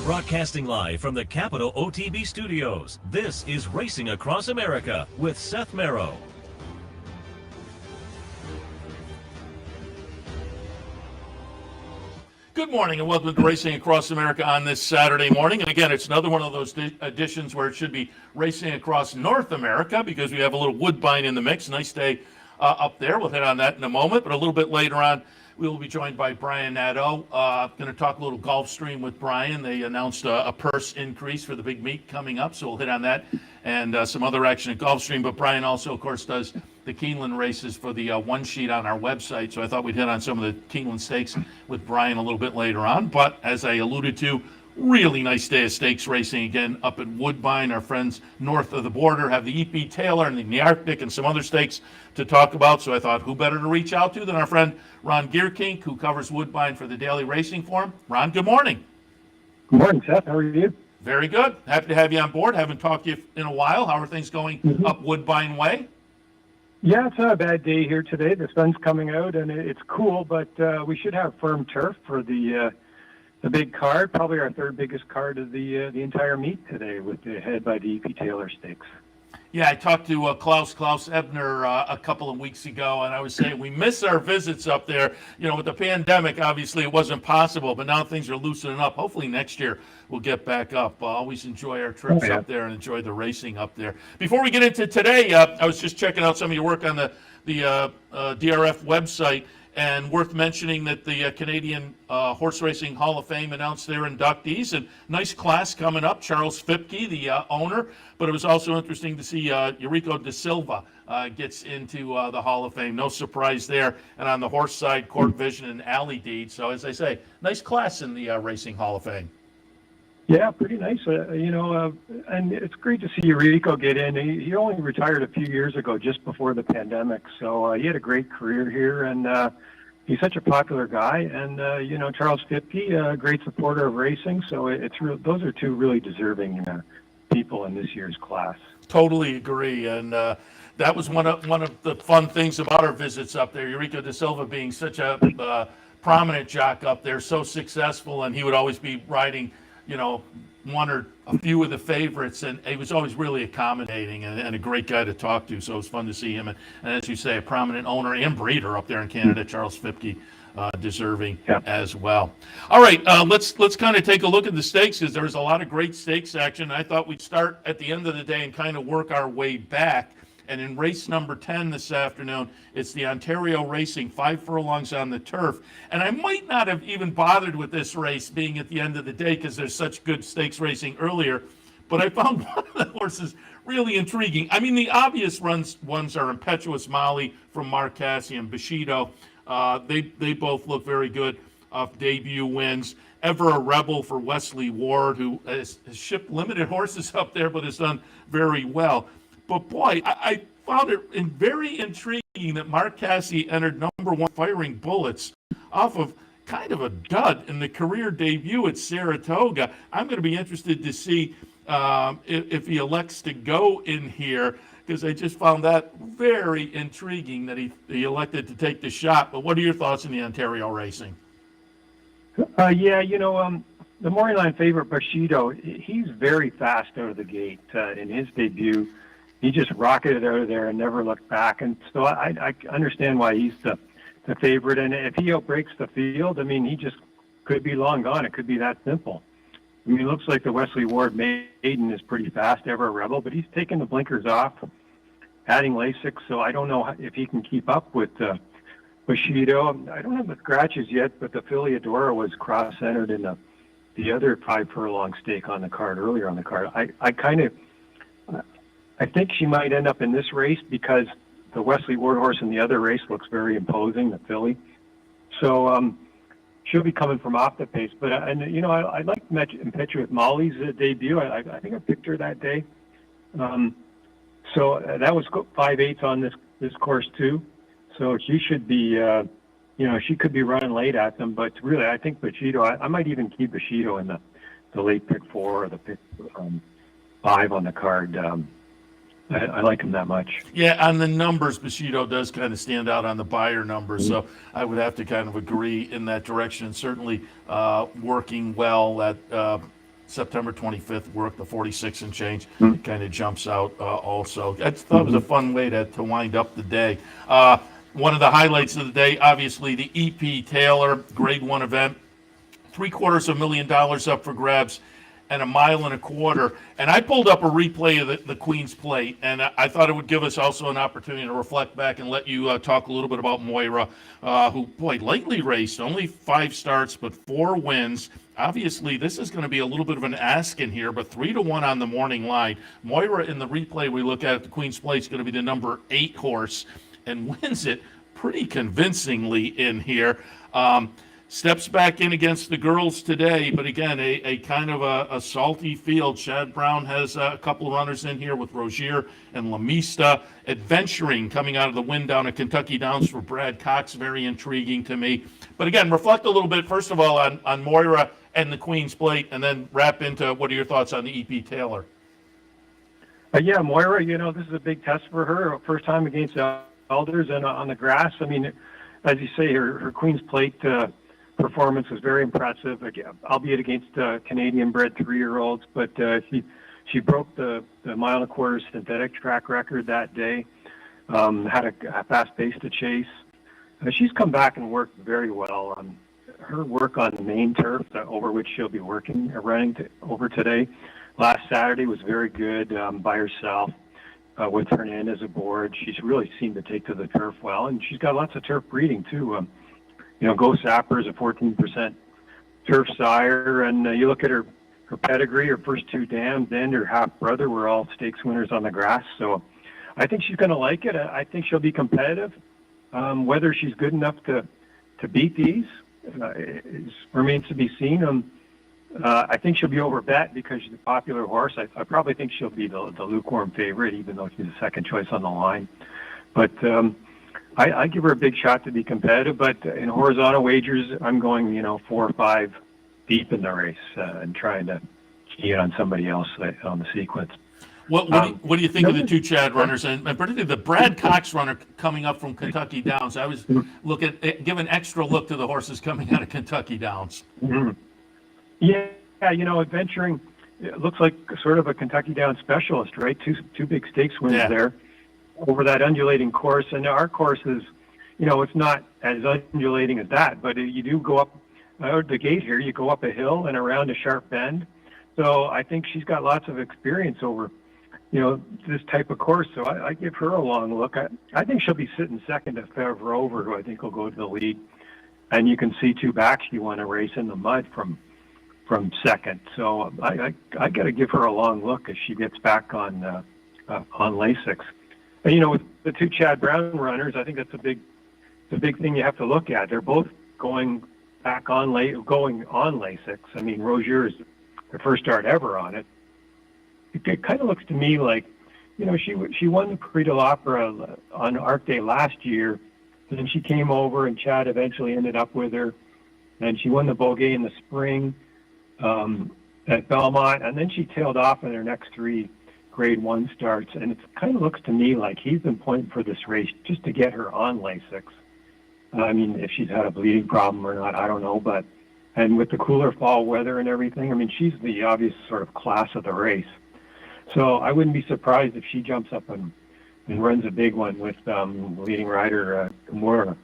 Broadcasting live from the Capital OTB studios, this is Racing Across America with Seth Merrow. Good morning and welcome to Racing Across America on this Saturday morning. And again, it's another one of those editions where it should be Racing Across North America because we have a little Woodbine in the mix. Nice day up there. We'll hit on that in a moment. But a little bit later on, we will be joined by Brian Nadeau. Going to talk a little Gulfstream with Brian. They announced a purse increase for the big meet coming up, so we'll hit on that and some other action at Gulfstream. But Brian also, of course, does the Keeneland races for the one sheet on our website. So I thought we'd hit on some of the Keeneland stakes with Brian a little bit later on. But as I alluded to, really nice day of stakes racing again up at Woodbine. Our friends north of the border have the E.P. Taylor and the Arctic and some other stakes to talk about. So I thought, who better to reach out to than our friend Ron Gierkink, who covers Woodbine for the Daily Racing Forum. Ron, good morning. Good morning, Seth. How are you? Very good. Happy to have you on board. Haven't talked to you in a while. How are things going up Woodbine way? Yeah, it's not a bad day here today. The sun's coming out and it's cool, but we should have firm turf for the big card, probably our third biggest card of the entire meet today, with the head by the E.P. Taylor Stakes. Yeah, I talked to Klaus Ebner a couple of weeks ago, and I was saying we miss our visits up there. You know, with the pandemic, obviously it wasn't possible, but now things are loosening up. Hopefully next year we'll get back up. Always enjoy our trips up there and enjoy the racing up there. Before we get into today, I was just checking out some of your work on the DRF website. And worth mentioning that the Canadian Horse Racing Hall of Fame announced their inductees. And nice class coming up. Charles Fipke, the owner. But it was also interesting to see Eurico Da Silva gets into the Hall of Fame. No surprise there. And on the horse side, Court Vision and Alley Deed. So as I say, nice class in the Racing Hall of Fame. Yeah, pretty nice. And it's great to see Eurico get in. He only retired a few years ago, just before the pandemic. So he had a great career here, and he's such a popular guy. And Charles Fipke, a great supporter of racing. So those are two really deserving people in this year's class. Totally agree. And that was one of the fun things about our visits up there. Eurico Da Silva being such a prominent jock up there, so successful, and he would always be riding one or a few of the favorites, and he was always really accommodating and a great guy to talk to. So it was fun to see him. And as you say, a prominent owner and breeder up there in Canada, Charles Fipke, deserving as well. All right, let's kind of take a look at the stakes, because there was a lot of great stakes action. I thought we'd start at the end of the day and kind of work our way back. And in race number 10 this afternoon, it's the Ontario Racing 5 furlongs on the turf. And I might not have even bothered with this race being at the end of the day because there's such good stakes racing earlier. But I found one of the horses really intriguing. I mean, the obvious ones are Impetuous Molly from Mark Cassidy and Bushido. They both look very good off debut wins. Ever a Rebel for Wesley Ward, who has shipped limited horses up there but has done very well. But boy, I found it very intriguing that Mark Cassidy entered number 1 Firing Bullets off of kind of a dud in the career debut at Saratoga. I'm going to be interested to see if he elects to go in here, because I just found that very intriguing that he elected to take the shot. But what are your thoughts on the Ontario Racing? The morning line favorite, Bushido, he's very fast out of the gate in his debut. He just rocketed out of there and never looked back. And so I understand why he's the favorite. And if he outbreaks the field, I mean, he just could be long gone. It could be that simple. I mean, it looks like the Wesley Ward maiden is pretty fast, Ever a Rebel, but he's taking the blinkers off, adding Lasix. So I don't know if he can keep up with Bushido. I don't have the scratches yet, but the filly Adora was cross-centered in the other 5 furlong stake on the card, earlier on the card. I think she might end up in this race because the Wesley Ward horse in the other race looks very imposing, the filly. So she'll be coming from off the pace. But I like Impetuous Molly's debut. I think I picked her that day. So that was 5/8 on this course too. So she should be, she could be running late at them. But really, I think Bushido. I might even keep Bushido in the late pick 4 or the pick 5 on the card. I like him that much. Yeah, on the numbers, Bushido does kind of stand out on the buyer numbers, so I would have to kind of agree in that direction. Certainly working well at September 25th, work the 46 and change. It kind of jumps out also. I thought it was a fun way to wind up the day. One of the highlights of the day, obviously, the EP Taylor Grade 1 event. $750,000 up for grabs and 1.25 miles. And I pulled up a replay of the Queen's Plate, and I thought it would give us also an opportunity to reflect back and let you talk a little bit about Moira, who, boy, lately raced, only 5 starts, but 4 wins. Obviously, this is going to be a little bit of an ask in here, but 3-1 on the morning line. Moira, in the replay we look at the Queen's Plate, is going to be the number 8 horse and wins it pretty convincingly in here. Steps back in against the girls today, but again, a kind of a salty field. Chad Brown has a couple of runners in here with Rozier and Lamista. Adventuring coming out of the win down at Kentucky Downs for Brad Cox, very intriguing to me. But again, reflect a little bit, first of all, on Moira and the Queen's Plate, and then wrap into what are your thoughts on the EP Taylor? Yeah, Moira, this is a big test for her. First time against Elders and on the grass. I mean, as you say, her Queen's Plate performance was very impressive, albeit against Canadian-bred 3-year-olds. But she broke the 1.25 mile synthetic track record that day. Had a fast pace to chase. She's come back and worked very well. Her work on the main turf, over which she'll be running over today, last Saturday was very good by herself with Hernandez aboard. She's really seemed to take to the turf well, and she's got lots of turf breeding too. Go Sapper is a 14% turf sire, and you look at her pedigree, her first 2 dams, and her half brother were all stakes winners on the grass. So I think she's going to like it. I think she'll be competitive. Whether she's good enough to beat these remains to be seen. I think she'll be overbet because she's a popular horse. I probably think she'll be the lukewarm favorite, even though she's the second choice on the line. But I give her a big shot to be competitive, but in horizontal wagers, I'm going, 4 or 5 deep in the race and trying to key on somebody else on the sequence. What do you think of the 2 Chad runners, and particularly the Brad Cox runner coming up from Kentucky Downs? I was give an extra look to the horses coming out of Kentucky Downs. Mm-hmm. Yeah, adventuring, it looks like sort of a Kentucky Downs specialist, right? Two big stakes wins there over that undulating course. And our course is, it's not as undulating as that, but you do go up out the gate here, you go up a hill and around a sharp bend. So I think she's got lots of experience over, this type of course. So I give her a long look. I think she'll be sitting second to Fev Rover, who I think will go to the lead. And you can see 2 backs she won a race in the mud from second. So I got to give her a long look as she gets back on Lasix. And, with the 2 Chad Brown runners, I think that's a big thing you have to look at. They're both going on Lasix. I mean, Rozier is her first start ever on it. It kind of looks to me like, she won the Prix de l'Opera on Arc Day last year, and then she came over and Chad eventually ended up with her, and she won the Beaugay in the spring at Belmont, and then she tailed off in her next 3 Grade 1 starts, and it kind of looks to me like he's been pointing for this race just to get her on Lasix. I mean, if she's had a bleeding problem or not, I don't know, and with the cooler fall weather and everything, I mean, she's the obvious sort of class of the race. So I wouldn't be surprised if she jumps up and runs a big one with leading rider Gamora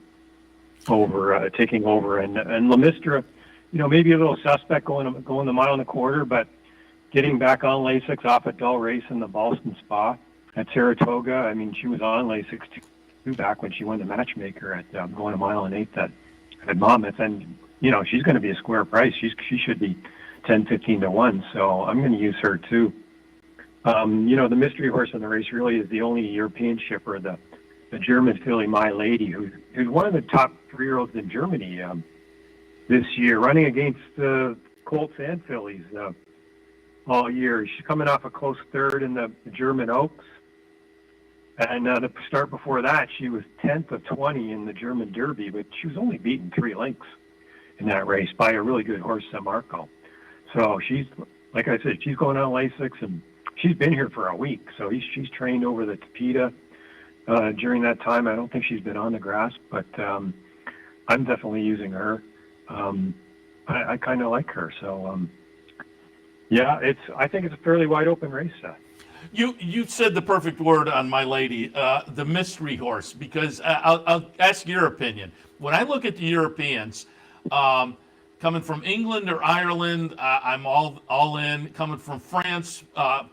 taking over, and Lamista, maybe a little suspect going the 1.25 miles, but getting back on Lasix off a dull race in the Boston Spa at Saratoga. I mean, she was on Lasix too back when she won the matchmaker at going 1.8 miles at Monmouth, and she's going to be a square price. She should be 10-15 to 1. So I'm going to use her too. The mystery horse in the race really is the only European shipper, the German filly My Lady, who's one of the top 3-year-olds in Germany this year, running against colts and fillies all year. She's coming off a close third in the German Oaks. And the start before that, she was 10th of 20 in the German Derby, but she was only beaten 3 lengths in that race by a really good horse, San Marco. So she's, like I said, she's going on Lasix, and she's been here for a week. So she's trained over the Tapeta during that time. I don't think she's been on the grass, but I'm definitely using her. I kind of like her. So Yeah, I think it's a fairly wide open race, Seth. You said the perfect word on My Lady, the mystery horse, because I'll ask your opinion. When I look at the Europeans, um, coming from England or Ireland, I'm all in. Coming from France,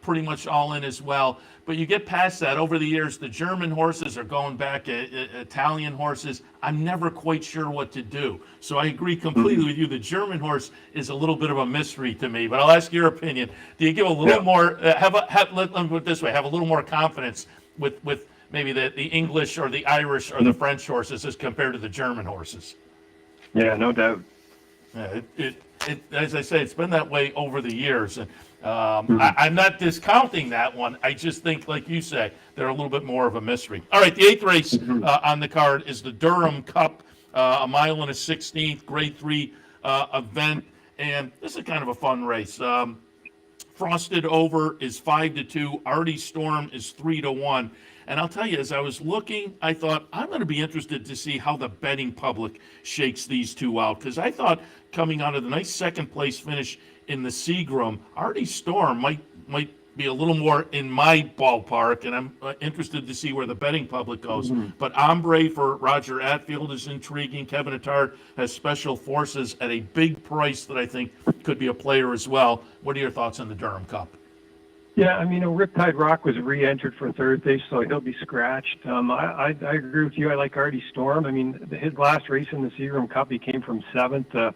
pretty much all in as well. But you get past that, over the years, the German horses are going back, Italian horses. I'm never quite sure what to do. So I agree completely with you. The German horse is a little bit of a mystery to me. But I'll ask your opinion. Do you give a little more? Let me put it this way: have a little more confidence with maybe the English or the Irish or the French horses as compared to the German horses? Yeah, no doubt. Yeah, as I say, it's been that way over the years. And I'm not discounting that one. I just think, like you say, they're a little bit more of a mystery. All right, the 8th race on the card is the Durham Cup, a mile and a 16th, Grade 3 event. And this is kind of a fun race. Frosted Over is 5-2. Artie Storm is 3-1. And I'll tell you, as I was looking, I thought, I'm going to be interested to see how the betting public shakes these two out. Because I thought, coming out of the nice second place finish in the Seagram, Artie Storm might be a little more in my ballpark. And I'm interested to see where the betting public goes. But Ombre for Roger Atfield is intriguing. Kevin Attard has Special Forces at a big price that I think could be a player as well. What are your thoughts on the Durham Cup? Yeah, I mean, Riptide Rock was re-entered for Thursday, so he'll be scratched. I agree with you. I like Artie Storm. I mean, his last race in the Seagram Cup, he came from 7th to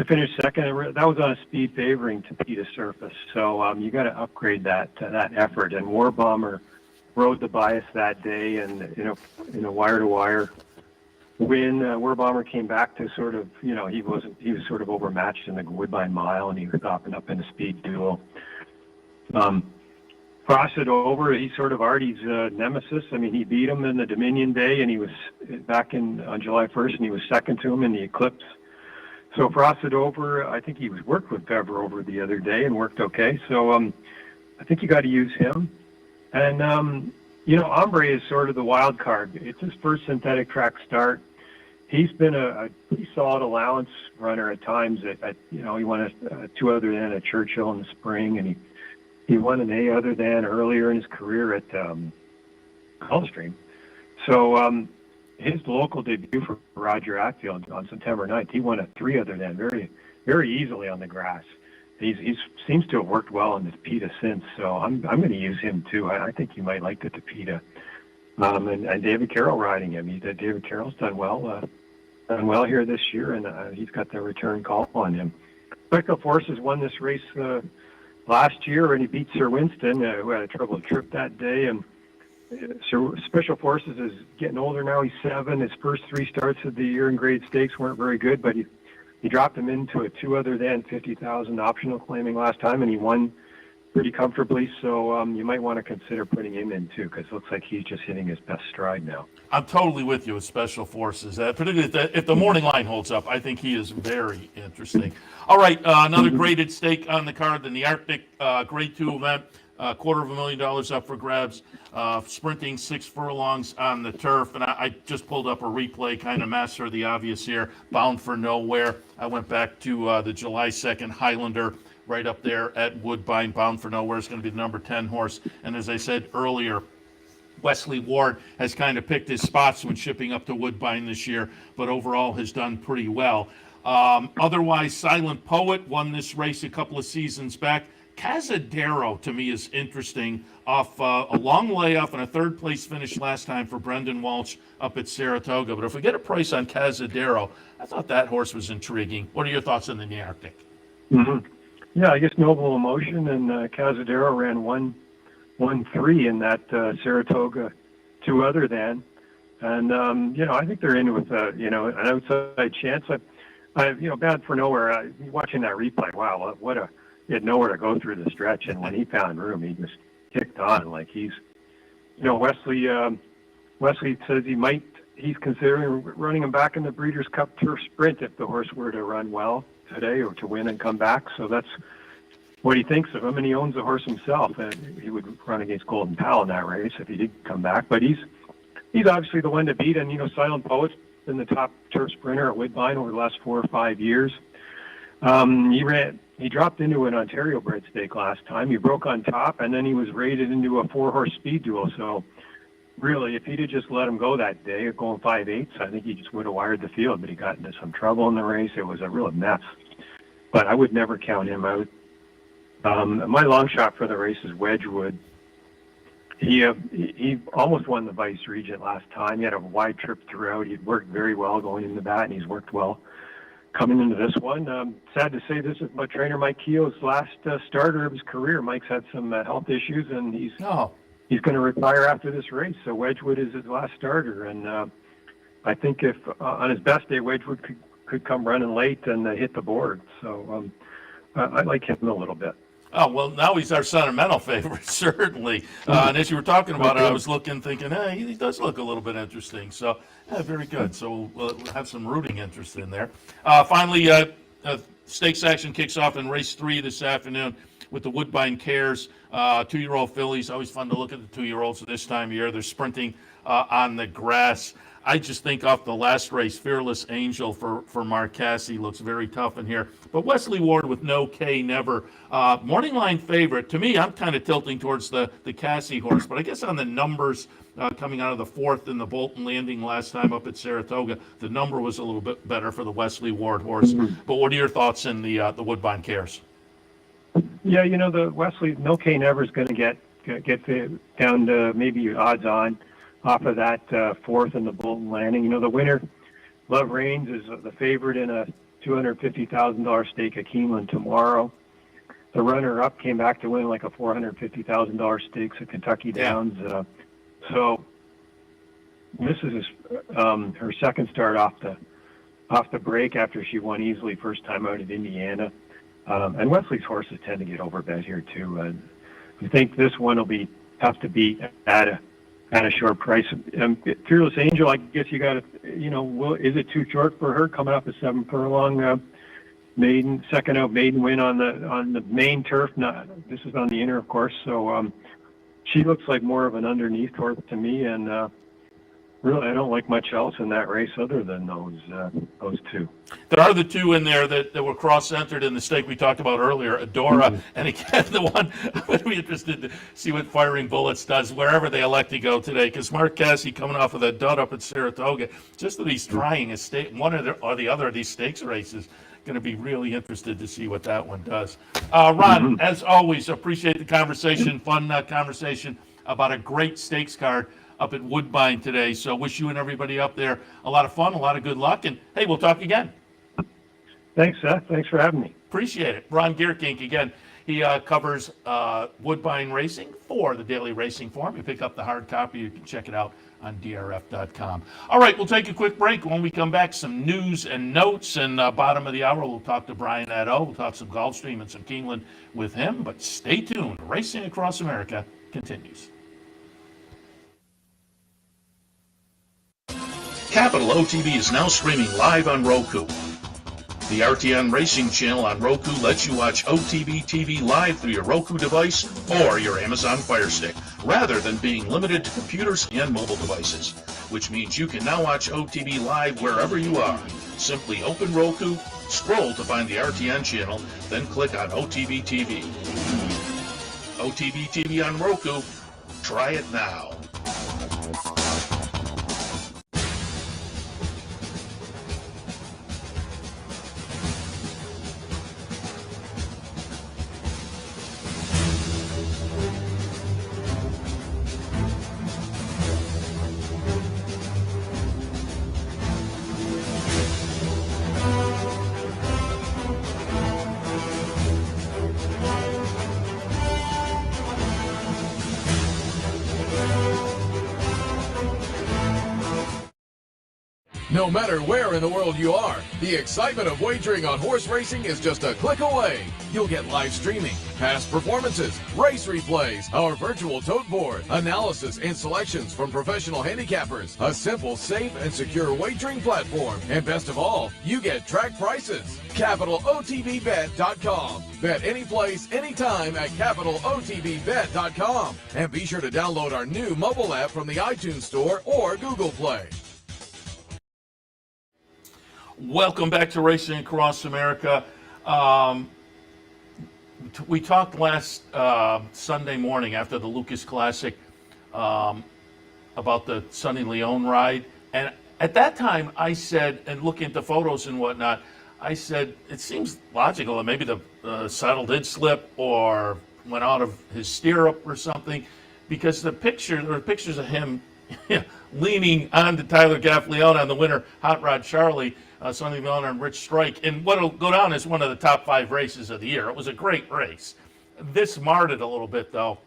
finish 2nd. That was on a speed favoring Tapeta surface. So you got to upgrade that effort. And War Bomber rode the bias that day, and in a wire-to-wire win, War Bomber came back to sort of, he was sort of overmatched in the Woodbine mile, and he was hopping up in a speed duel. Frosted Over, he's sort of Artie's nemesis. I mean, he beat him in the Dominion Day, and he was back on July 1st, and he was second to him in the Eclipse. So Frosted Over, I think he worked with Bever over the other day and worked okay. So I think you got to use him. And, Ombre is sort of the wild card. It's his first synthetic track start. He's been a pretty solid allowance runner at times. He won a 2 other than at Churchill in the spring, and he won an A other than earlier in his career at Gulfstream. So his local debut for Roger Atfield on September 9th, he won a 3 other than very, very easily on the grass. He seems to have worked well on the Tapeta since, so I'm going to use him too. I think you might like the Tapeta. And David Carroll riding him. David Carroll's done well here this year, and he's got the return call on him. Special Forces won this race last year, and he beat Sir Winston, who had a trouble trip that day. And Special Forces is getting older now. He's 7. His first 3 starts of the year in grade stakes weren't very good, but he dropped him into a 2 other than 50,000 optional claiming last time, and he won pretty comfortably. So you might want to consider putting him in too, because it looks like he's just hitting his best stride now. I'm totally with you with Special Forces. Particularly if the morning line holds up, I think he is very interesting. All right, another graded stake on the card in the Arctic Grade 2 event. $250,000 up for grabs. Sprinting 6 furlongs on the turf. And I just pulled up a replay, kind of master the obvious here. Bound for Nowhere. I went back to the July 2nd Highlander right up there at Woodbine. Bound for Nowhere is going to be the number 10 horse. And as I said earlier, Wesley Ward has kind of picked his spots when shipping up to Woodbine this year, but overall has done pretty well. Otherwise, Silent Poet won this race a couple of seasons back. Cazadero, to me, is interesting off a long layoff and a 3rd place finish last time for Brendan Walsh up at Saratoga. But if we get a price on Cazadero, I thought that horse was intriguing. What are your thoughts on the Arctic? Mm-hmm. Yeah, I guess Noble Emotion and Cazadero ran 1-3 in that Saratoga 2 other than. And, I think they're in with, an outside chance. Bound for Nowhere, watching that replay, wow, he had nowhere to go through the stretch. And when he found room, he just kicked on. Like Wesley says he's considering running him back in the Breeders' Cup Turf Sprint if the horse were to run well today or to win and come back. So that's what he thinks of him, and he owns the horse himself. And he would run against Golden Pal in that race if he did come back. But he's obviously the one to beat. And Silent Poet's been the top turf sprinter at Woodbine over the last 4 or 5 years. He ran he dropped into an Ontario bred stake last time. He broke on top, and then he was rated into a 4-horse speed duel. So really, if he'd have just let him go that day, going 5/8, I think he just would have wired the field. But he got into some trouble in the race. It was a real mess. But I would never count him out. My long shot for the race is Wedgwood. He almost won the Vice Regent last time. He had a wide trip throughout. He'd worked very well going into that, and he's worked well coming into this one. Sad to say this is my trainer Mike Keogh's last starter of his career. Mike's had some health issues, and he's going to retire after this race. So Wedgwood is his last starter, and I think if on his best day, Wedgwood could come running late and hit the board. So I like him a little bit. Oh, well, now he's our sentimental favorite, certainly. And as you were talking about it, I was thinking, hey, he does look a little bit interesting. So, very good. So we'll have some rooting interest in there. Finally, stakes action kicks off in race 3 this afternoon with the Woodbine Cares 2-year-old fillies. Always fun to look at the 2-year-olds at this time of year. They're sprinting on the grass. I just think off the last race, Fearless Angel for Mark Casse looks very tough in here. But Wesley Ward with No K Never. Morning line favorite. To me, I'm kind of tilting towards the Casse horse. But I guess on the numbers coming out of the 4th in the Bolton Landing last time up at Saratoga, the number was a little bit better for the Wesley Ward horse. But what are your thoughts in the Woodbine Cares? Yeah, the Wesley No K Never is going to get down to maybe odds on off of that 4th in the Bolton Landing. The winner, Love Reigns, is the favorite in a $250,000 stake at Keeneland tomorrow. The runner-up came back to win like a $450,000 stakes at Kentucky Downs. So this is her second start off the break after she won easily first time out of Indiana. And Wesley's horses tend to get overbet here too. I think this one will be tough to beat at a short price. Fearless Angel, I guess you got to, is it too short for her coming up a 7 furlong second out maiden win on the main turf? This is on the inner, of course. So she looks like more of an underneath horse to me, and really I don't like much else in that race other than those two. There are the two in there that were cross-centered in the stake we talked about earlier, Adora, and again, the one I'm going to be interested to see what Firing Bullets does wherever they elect to go today, because Mark Casse coming off of that dud up at Saratoga, just that he's trying a stake, one or the other of these stakes races, going to be really interested to see what that one does. Ron, as always, appreciate the conversation, fun conversation about a great stakes card up at Woodbine today. So wish you and everybody up there a lot of fun, a lot of good luck, and hey, we'll talk again. Thanks, Seth. Thanks for having me. Appreciate it. Ron Gierkink, again, he covers Woodbine Racing for the Daily Racing Form. You pick up the hard copy, you can check it out on drf.com. All right, we'll take a quick break. When we come back, some news and notes, and bottom of the hour, we'll talk to Brian Nadeau. We'll talk some Gulfstream and some Keeneland with him, but stay tuned. Racing Across America continues. Capital OTB is now streaming live on Roku. The RTN Racing channel on Roku lets you watch OTB TV live through your Roku device or your Amazon Fire Stick, rather than being limited to computers and mobile devices, which means you can now watch OTB live wherever you are. Simply open Roku, scroll to find the RTN channel, then click on OTB TV. OTB TV on Roku. Try it now. No matter where in the world you are, the excitement of wagering on horse racing is just a click away. You'll get live streaming, past performances, race replays, our virtual tote board, analysis and selections from professional handicappers, a simple, safe, and secure wagering platform, and best of all, you get track prices. CapitalOTBBet.com. Bet any place, anytime at CapitalOTBBet.com. And be sure to download our new mobile app from the iTunes Store or Google Play. Welcome back to Racing Across America. we talked last Sunday morning after the Lukas Classic about the Sonny Leone ride, and at that time I said, and looking at the photos and whatnot, I said it seems logical that maybe the saddle did slip or went out of his stirrup or something, because there are pictures of him leaning on to Tyler Gaffalione on the winner, Hot Rod Charlie, Sonny Leone and Rich Strike, in what will go down as one of the top 5 races of the year. It was a great race. This marred it a little bit, though.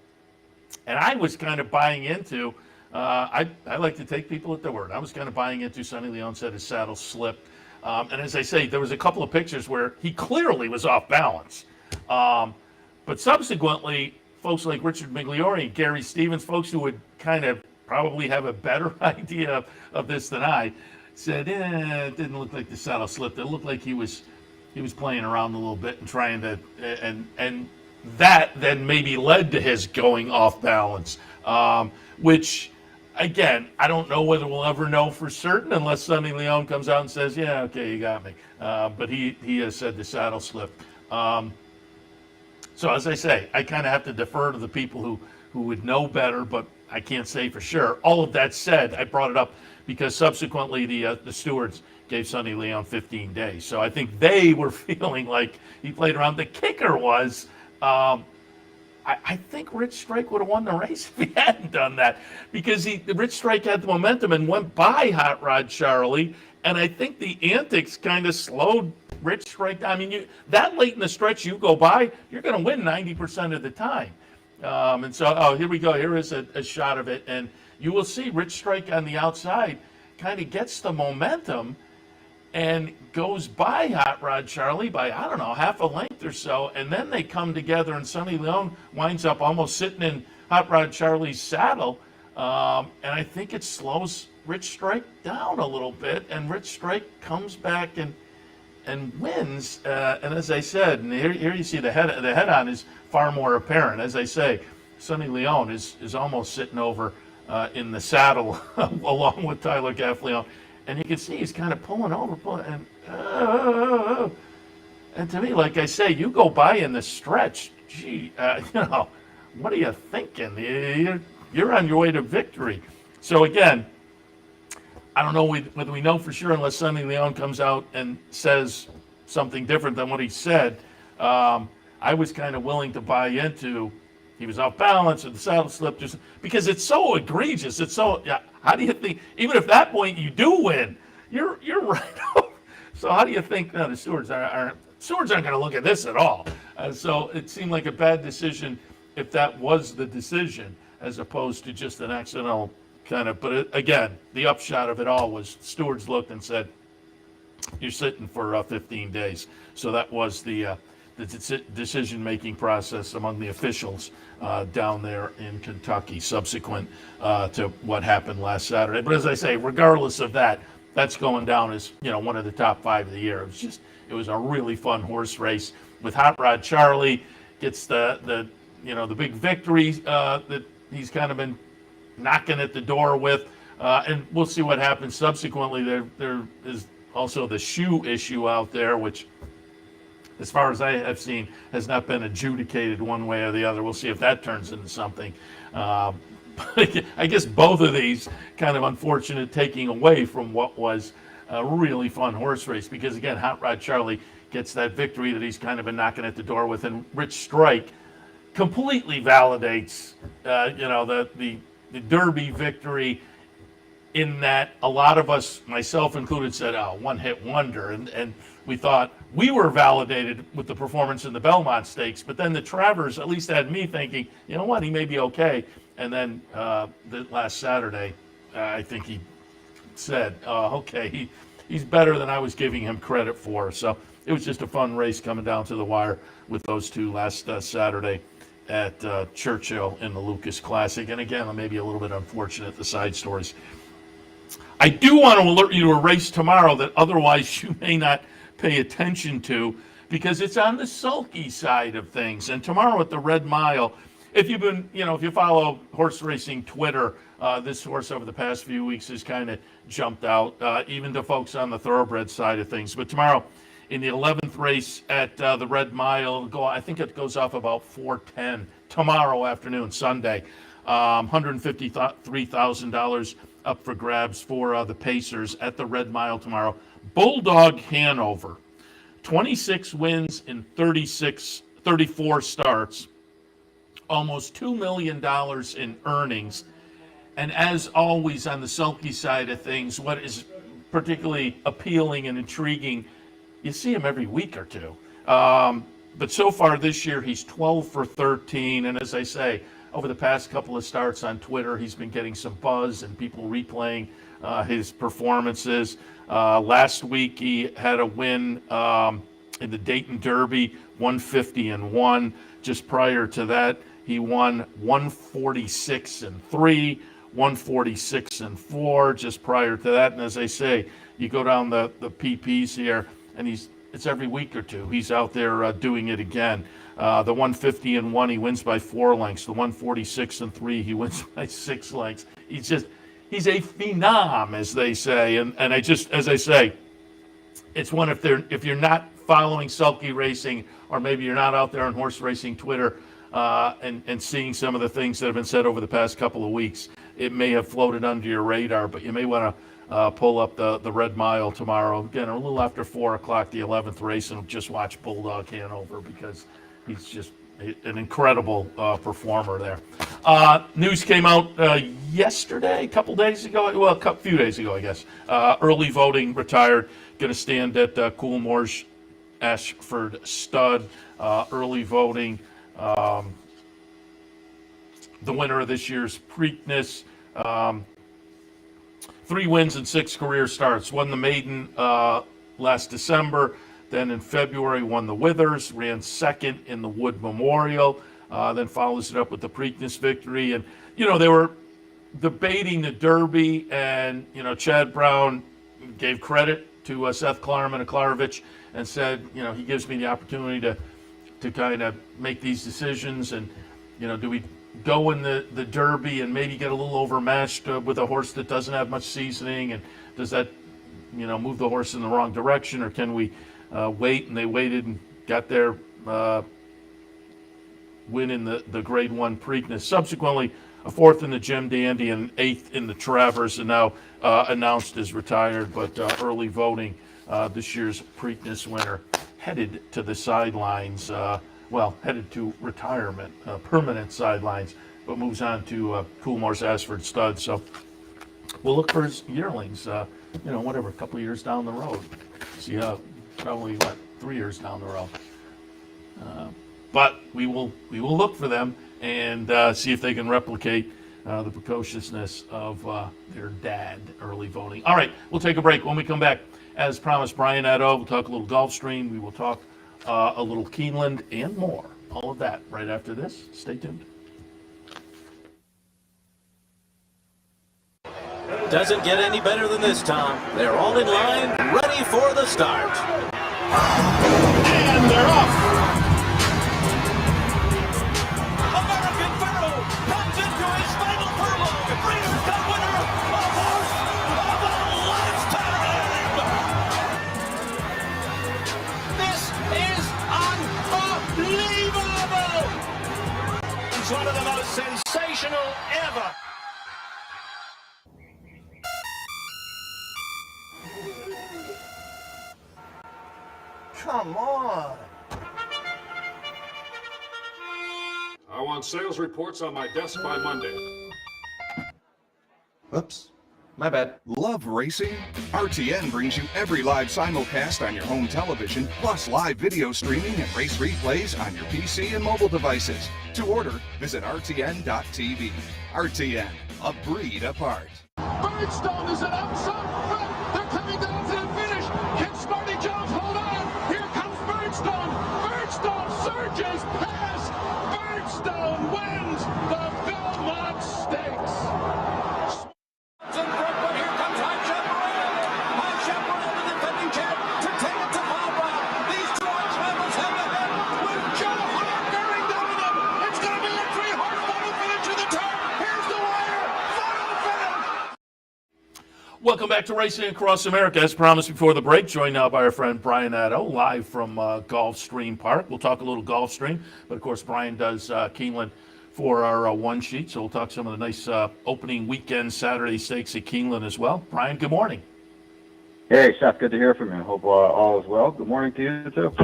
And I was kind of buying into, I like to take people at their word. I was kind of buying into Sonny Leone said his saddle slipped. And as I say, there was a couple of pictures where he clearly was off balance. But subsequently, folks like Richard Migliori, Gary Stevens, folks who would kind of probably have a better idea of this than I, said, it didn't look like the saddle slipped. It looked like he was playing around a little bit and trying to, and that then maybe led to his going off balance, which, again, I don't know whether we'll ever know for certain unless Sonny Leone comes out and says, yeah, okay, you got me. But he has said the saddle slipped. So as I say, I kind of have to defer to the people who would know better, but I can't say for sure. All of that said, I brought it up because subsequently the stewards gave Sonny Leone 15 days. So I think they were feeling like he played around. The kicker was, I think Rich Strike would have won the race if he hadn't done that, because Rich Strike had the momentum and went by Hot Rod Charlie, and I think the antics kind of slowed Rich Strike. I mean, that late in the stretch you go by, you're going to win 90% of the time. And so, here we go. Here is a shot of it, and you will see Rich Strike on the outside kind of gets the momentum and goes by Hot Rod Charlie by, I don't know, half a length or so, and then they come together, and Sonny Leone winds up almost sitting in Hot Rod Charlie's saddle, and I think it slows Rich Strike down a little bit, and Rich Strike comes back and wins. And as I said, and here you see the head-on is far more apparent. As I say, Sonny Leone is almost sitting over in the saddle along with Tyler Gaffalione. And you can see he's kind of pulling over, and to me, like I say, you go by in the stretch, what are you thinking? You're on your way to victory. So again, I don't know whether we know for sure unless Sonny Leone comes out and says something different than what he said. I was kind of willing to buy into he was off balance or the saddle slipped, just because it's so egregious. It's so, how do you think, even if at that point you do win, you're right. So how do you think, no, the stewards aren't going to look at this at all. So it seemed like a bad decision if that was the decision, as opposed to just an accidental kind of, but again, the upshot of it all was stewards looked and said, you're sitting for 15 days. So that was the decision-making process among the officials down there in Kentucky, subsequent to what happened last Saturday. But as I say, regardless of that, that's going down as one of the top 5 of the year. It was a really fun horse race with Hot Rod Charlie gets the big victory that he's kind of been knocking at the door with, and we'll see what happens subsequently. There is also the shoe issue out there, which, as far as I have seen, has not been adjudicated one way or the other. We'll see if that turns into something. I guess both of these kind of unfortunate taking away from what was a really fun horse race, because again, Hot Rod Charlie gets that victory that he's kind of been knocking at the door with, and Rich Strike completely validates the Derby victory, in that a lot of us, myself included, said, one-hit wonder, and we thought we were validated with the performance in the Belmont Stakes, but then the Travers at least had me thinking, you know what, he may be okay. And then the last Saturday, I think he said, okay, he's better than I was giving him credit for. So it was just a fun race coming down to the wire with those two last Saturday at Churchill in the Lukas Classic. And again, maybe a little bit unfortunate, the side stories. I do want to alert you to a race tomorrow that otherwise you may not pay attention to, because it's on the sulky side of things. And tomorrow at the Red Mile, if you follow horse racing Twitter, this horse over the past few weeks has kind of jumped out, even to folks on the thoroughbred side of things. But tomorrow in the 11th race at the Red Mile. I think it goes off about 4:10 tomorrow afternoon, Sunday. $153,000 up for grabs for the Pacers at the Red Mile tomorrow. Bulldog Hanover, 26 wins in 34 starts, almost $2 million in earnings. And as always on the sulky side of things, what is particularly appealing and intriguing, you see him every week or two. But so far this year, he's 12 for 13. And as I say, over the past couple of starts on Twitter, he's been getting some buzz and people replaying his performances. Last week, he had a win in the Dayton Derby, 150-1. Just prior to that, he won 146-3, 146-4. Just prior to that, and as I say, you go down the PPs here, and it's every week or two. He's out there doing it again. The 150-1, he wins by 4 lengths. The 146-3, he wins by 6 lengths. He's a phenom, as they say. And as I say, it's one, if you're not following sulky racing, or maybe you're not out there on horse racing Twitter and seeing some of the things that have been said over the past couple of weeks, it may have floated under your radar, but you may want to pull up the Red Mile tomorrow. Again, a little after 4 o'clock, the 11th race, and just watch Bulldog Hanover, because he's just an incredible performer there. News came out yesterday, a couple days ago, well, a few days ago, I guess. Early voting retired, going to stand at Coolmore's Ashford Stud. Early voting. The winner of this year's Preakness, 3 wins and 6 career starts. Won the maiden last December. Then in February, won the Withers, ran second in the Wood Memorial, then follows it up with the Preakness victory. And, they were debating the Derby, and, Chad Brown gave credit to Seth Klarman of Klarovich and said, he gives me the opportunity to kind of make these decisions. And, do we go in the Derby and maybe get a little overmatched with a horse that doesn't have much seasoning? And does that, move the horse in the wrong direction? Or can we wait? And they waited and got their win in the Grade 1 Preakness. Subsequently, a 4th in the Gem Dandy and 8th in the Travers, and now announced as retired. But early voting, this year's Preakness winner headed to the sidelines, headed to retirement, permanent sidelines, but moves on to Coolmore's Ashford Stud. So we'll look for his yearlings, a couple of years down the road. See how, probably 3 years down the road. But we will look for them and see if they can replicate the precociousness of their dad, early voting. All right, we'll take a break. When we come back, as promised, Brian Nadeau, we'll talk a little Gulfstream. We will talk a little Keeneland and more. All of that right after this. Stay tuned. Doesn't get any better than this, Tom. They're all in line, ready for the start. And they're off. American Pharaoh comes into his final furlong. Breeders' Cup winner, a horse of a lifetime. This is unbelievable. It's one of the most sensational ever. Come on. I want sales reports on my desk by Monday. Oops. My bad. Love racing? RTN brings you every live simulcast on your home television, plus live video streaming and race replays on your PC and mobile devices. To order, visit rtn.tv. RTN, a breed apart. Birdstone is an outside front. They're coming down to the finish. Can Smarty Jones hold on? Here comes Birdstone. Birdstone surges past. Birdstone wins the Belmont Stakes. Here comes High Chaparral. High Chaparral, the defending champ, to take it to Barbara. These two arch rivals have ahead with Joe Hart bearing down on them. It's going to be a 3-horse photo finish of the turn. Here's the wire. Photo finish. Welcome back to Racing Across America. As promised before the break, joined now by our friend Brian Nadeau, live from Gulfstream Park. We'll talk a little Gulfstream, but of course Brian does Keeneland for our one sheet, so we'll talk some of the nice opening weekend Saturday stakes at Keeneland as well. Brian, good morning. Hey, Seth, good to hear from you. Hope all is well. Good morning to you, too.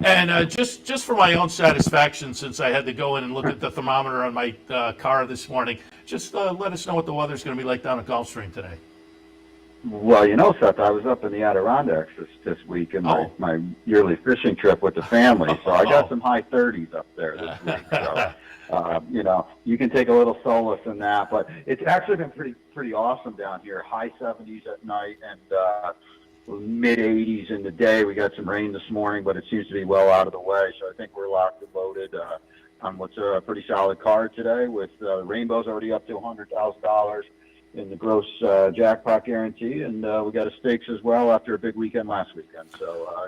And just for my own satisfaction, since I had to go in and look at the thermometer on my car this morning, just let us know what the weather's going to be like down at Gulfstream today. Well, Seth, I was up in the Adirondacks this week in my yearly fishing trip with the family, so I got some high 30s up there this week. So, you can take a little solace in that, but it's actually been pretty awesome down here. High 70s at night and mid 80s in the day. We got some rain this morning, but it seems to be well out of the way, so I think we're locked and loaded on what's a pretty solid card today with Rainbow's already up to $100,000 in the gross jackpot guarantee, and we got a stakes as well after a big weekend last weekend. So,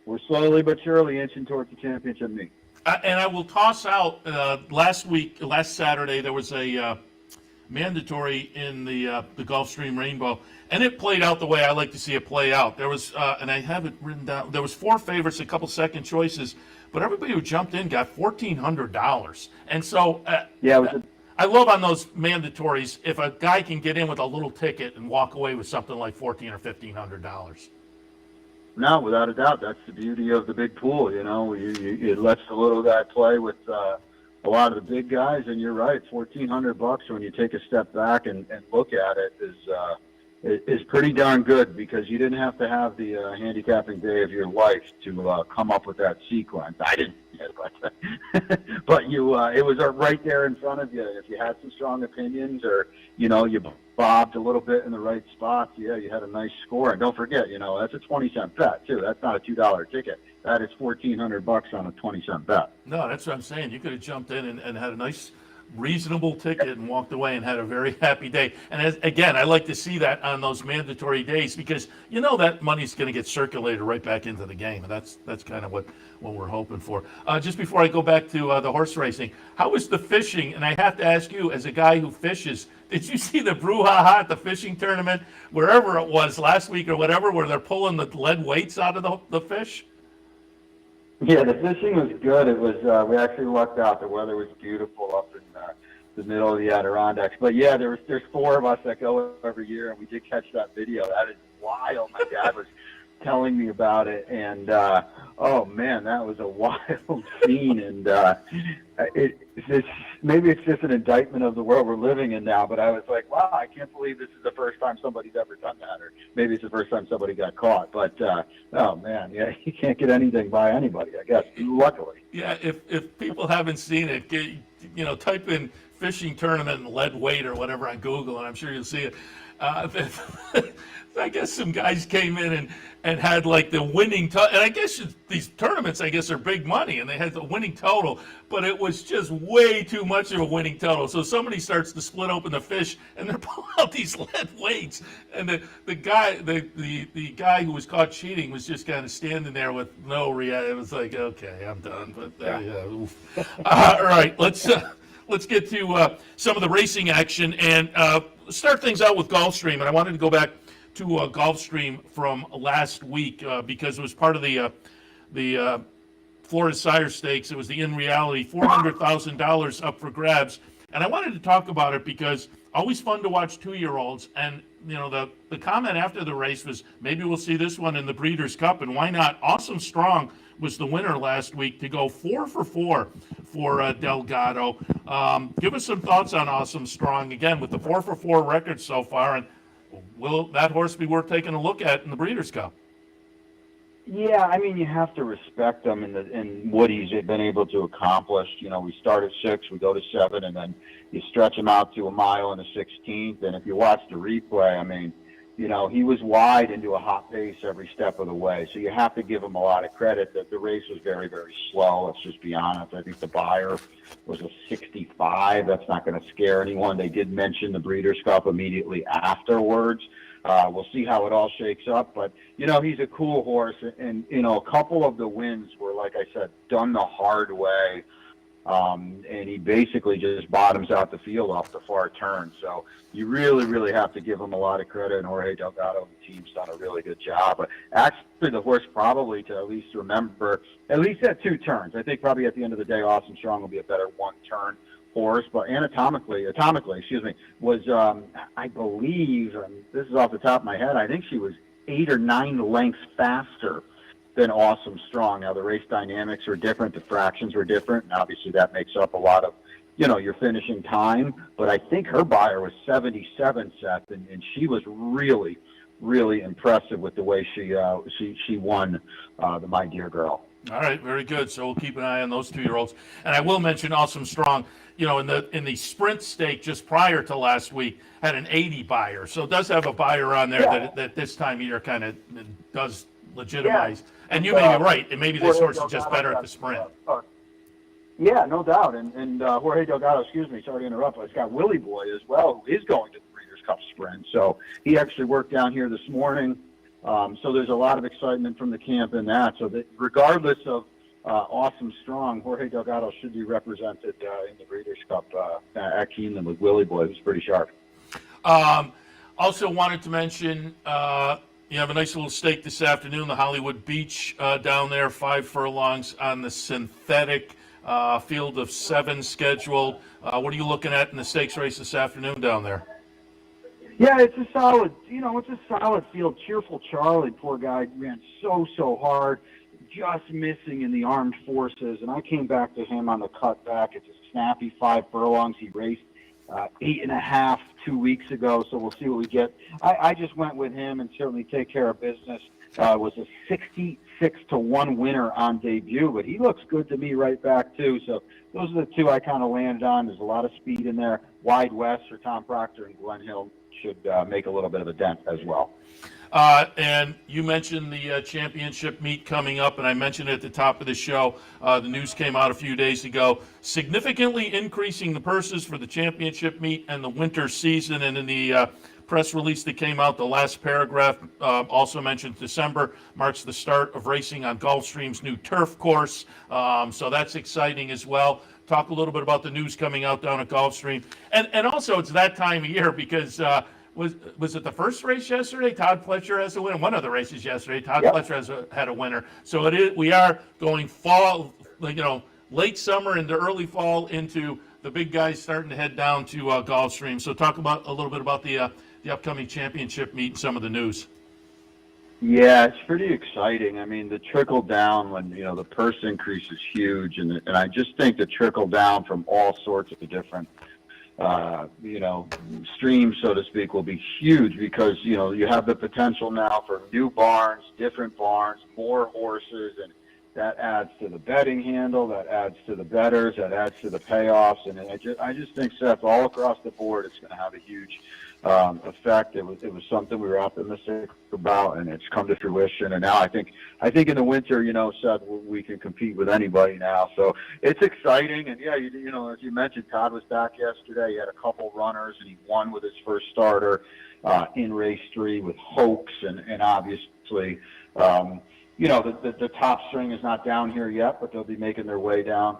we're slowly but surely inching towards the championship meet. And I will toss out last Saturday, there was a mandatory in the Gulfstream Rainbow, and it played out the way I like to see it play out. There was, and I have it written down, there was 4 favorites, a couple second choices, but everybody who jumped in got $1,400. And so, I love on those mandatories if a guy can get in with a little ticket and walk away with something like $1,400 or $1,500. No, without a doubt, that's the beauty of the big pool. It lets the little guy play with a lot of the big guys, and you're right, $1,400 when you take a step back and look at it is pretty darn good, because you didn't have to have the handicapping day of your life to come up with that sequence. I didn't, but it was right there in front of you. If you had some strong opinions, or you bobbed a little bit in the right spots, you had a nice score. And don't forget, that's a 20-cent bet too. That's not a $2 ticket. That is $1,400 on a 20-cent bet. No, that's what I'm saying. You could have jumped in and had a nice, reasonable ticket and walked away and had a very happy day. And again, I like to see that on those mandatory days, because that money's going to get circulated right back into the game, and that's kind of what we're hoping for. Just before I go back to the horse racing, how was the fishing? And I have to ask you, as a guy who fishes, did you see the brouhaha at the fishing tournament, wherever it was last week or whatever, where they're pulling the lead weights out of the fish? Yeah, the fishing was good. It was we actually lucked out. The weather was beautiful up in the middle of the Adirondacks. But yeah, there's 4 of us that go every year, and we did catch that video. That is wild. My dad was telling me about it, and oh man, that was a wild scene. And maybe it's just an indictment of the world we're living in now, but I was like, wow, I can't believe this is the first time somebody's ever done that, or maybe it's the first time somebody got caught. But oh man, yeah, you can't get anything by anybody, I guess, luckily. Yeah, if people haven't seen it, type in fishing tournament and lead weight or whatever on Google, and I'm sure you'll see it. I guess some guys came in and had like the winning total. And I guess these tournaments, are big money, and they had the winning total, but it was just way too much of a winning total. So somebody starts to split open the fish, and they're pulling out these lead weights. And the guy guy who was caught cheating was just kind of standing there with no reaction. It was like, okay, I'm done. But all right, let's get to some of the racing action and start things out with Gulfstream. And I wanted to go back to Gulfstream from last week because it was part of the Florida Sire Stakes. It was the In Reality $400,000 up for grabs, and I wanted to talk about it because always fun to watch 2-year-olds. And the comment after the race was, maybe we'll see this one in the Breeders' Cup, and why not? Awesome Strong was the winner last week to go 4 for 4 for Delgado. Give us some thoughts on Awesome Strong again with the 4 for 4 record so far, and will that horse be worth taking a look at in the Breeders' Cup? Yeah, I mean, you have to respect him in what he's been able to accomplish. We start at 6, we go to 7, and then you stretch him out to a mile in the 16th. And if you watch the replay, I mean, he was wide into a hot pace every step of the way. So you have to give him a lot of credit that the race was very, very slow. Let's just be honest. I think the buyer was a 65. That's not going to scare anyone. They did mention the Breeders' Cup immediately afterwards. We'll see how it all shakes up. But, he's a cool horse. And, a couple of the wins were, like I said, done the hard way. and he basically just bottoms out the field off the far turn. So you really, really have to give him a lot of credit, and Jorge Delgado and the team's done a really good job. But actually, the horse probably to at least remember, at least at 2 turns. I think probably at the end of the day, Awesome Strong will be a better 1-turn horse, but atomically, was, I believe, and this is off the top of my head, I think she was 8 or 9 lengths faster than Awesome Strong. Now, the race dynamics were different, the fractions were different, and obviously that makes up a lot of, your finishing time, but I think her buyer was 77, Seth, and she was really, really impressive with the way she won the My Dear Girl. All right, very good. So we'll keep an eye on those 2-year-olds. And I will mention Awesome Strong, in the sprint stake just prior to last week, had an 80 buyer. So it does have a buyer on there that this time of year kind of does legitimize. Yeah. And you may be right. And maybe this horse is just better at the sprint. Yeah, no doubt. And Jorge Delgado, sorry to interrupt, but it's got Willie Boy as well, who is going to the Breeders' Cup Sprint. So he actually worked down here this morning. So there's a lot of excitement from the camp in that. So that regardless of Awesome Strong, Jorge Delgado should be represented in the Breeders' Cup at Keeneland with Willie Boy, who's pretty sharp. Also wanted to mention you have a nice little stake this afternoon, the Hollywood Beach down there, 5 furlongs on the synthetic field of 7 scheduled. What are you looking at in the stakes race this afternoon down there? Yeah, it's a solid, it's a solid field. Cheerful Charlie, poor guy, ran so hard, just missing in the armed forces. And I came back to him on the cutback. It's a snappy 5 furlongs. He raced 8.5 2 weeks ago, so we'll see what we get. I just went with him and certainly take care of business. Was a 66-1 winner on debut, but he looks good to me right back too. So those are the 2 I kind of landed on. There's a lot of speed in there. Wide West for Tom Proctor and Glenn Hill should make a little bit of a dent as well. And you mentioned the championship meet coming up, and I mentioned it at the top of the show. The news came out a few days ago, significantly increasing the purses for the championship meet and the winter season. And in the press release that came out, the last paragraph also mentions December marks the start of racing on Gulfstream's new turf course. So that's exciting as well. Talk a little bit about the news coming out down at Gulfstream. And also it's that time of year because was it the first race yesterday? Todd Pletcher has a winner. One of the races yesterday, Todd Pletcher had a winner. So we are going fall, late summer into early fall into the big guys starting to head down to Gulfstream. So talk about a little bit about the upcoming championship meet and some of the news. Yeah, it's pretty exciting. I mean, the trickle down when, the purse increase is huge. And I just think the trickle down from all sorts of different, streams, so to speak, will be huge because, you have the potential now for new barns, different barns, more horses, and that adds to the betting handle, that adds to the bettors, that adds to the payoffs. And I just think, Seth, all across the board, it's going to have a huge effect. It was something we were optimistic about, and it's come to fruition. And now I think in the winter, Seth, we can compete with anybody now. So it's exciting. And yeah, as you mentioned, Todd was back yesterday. He had a couple runners, and he won with his first starter in race 3 with Hoax, and obviously. The top string is not down here yet, but they'll be making their way down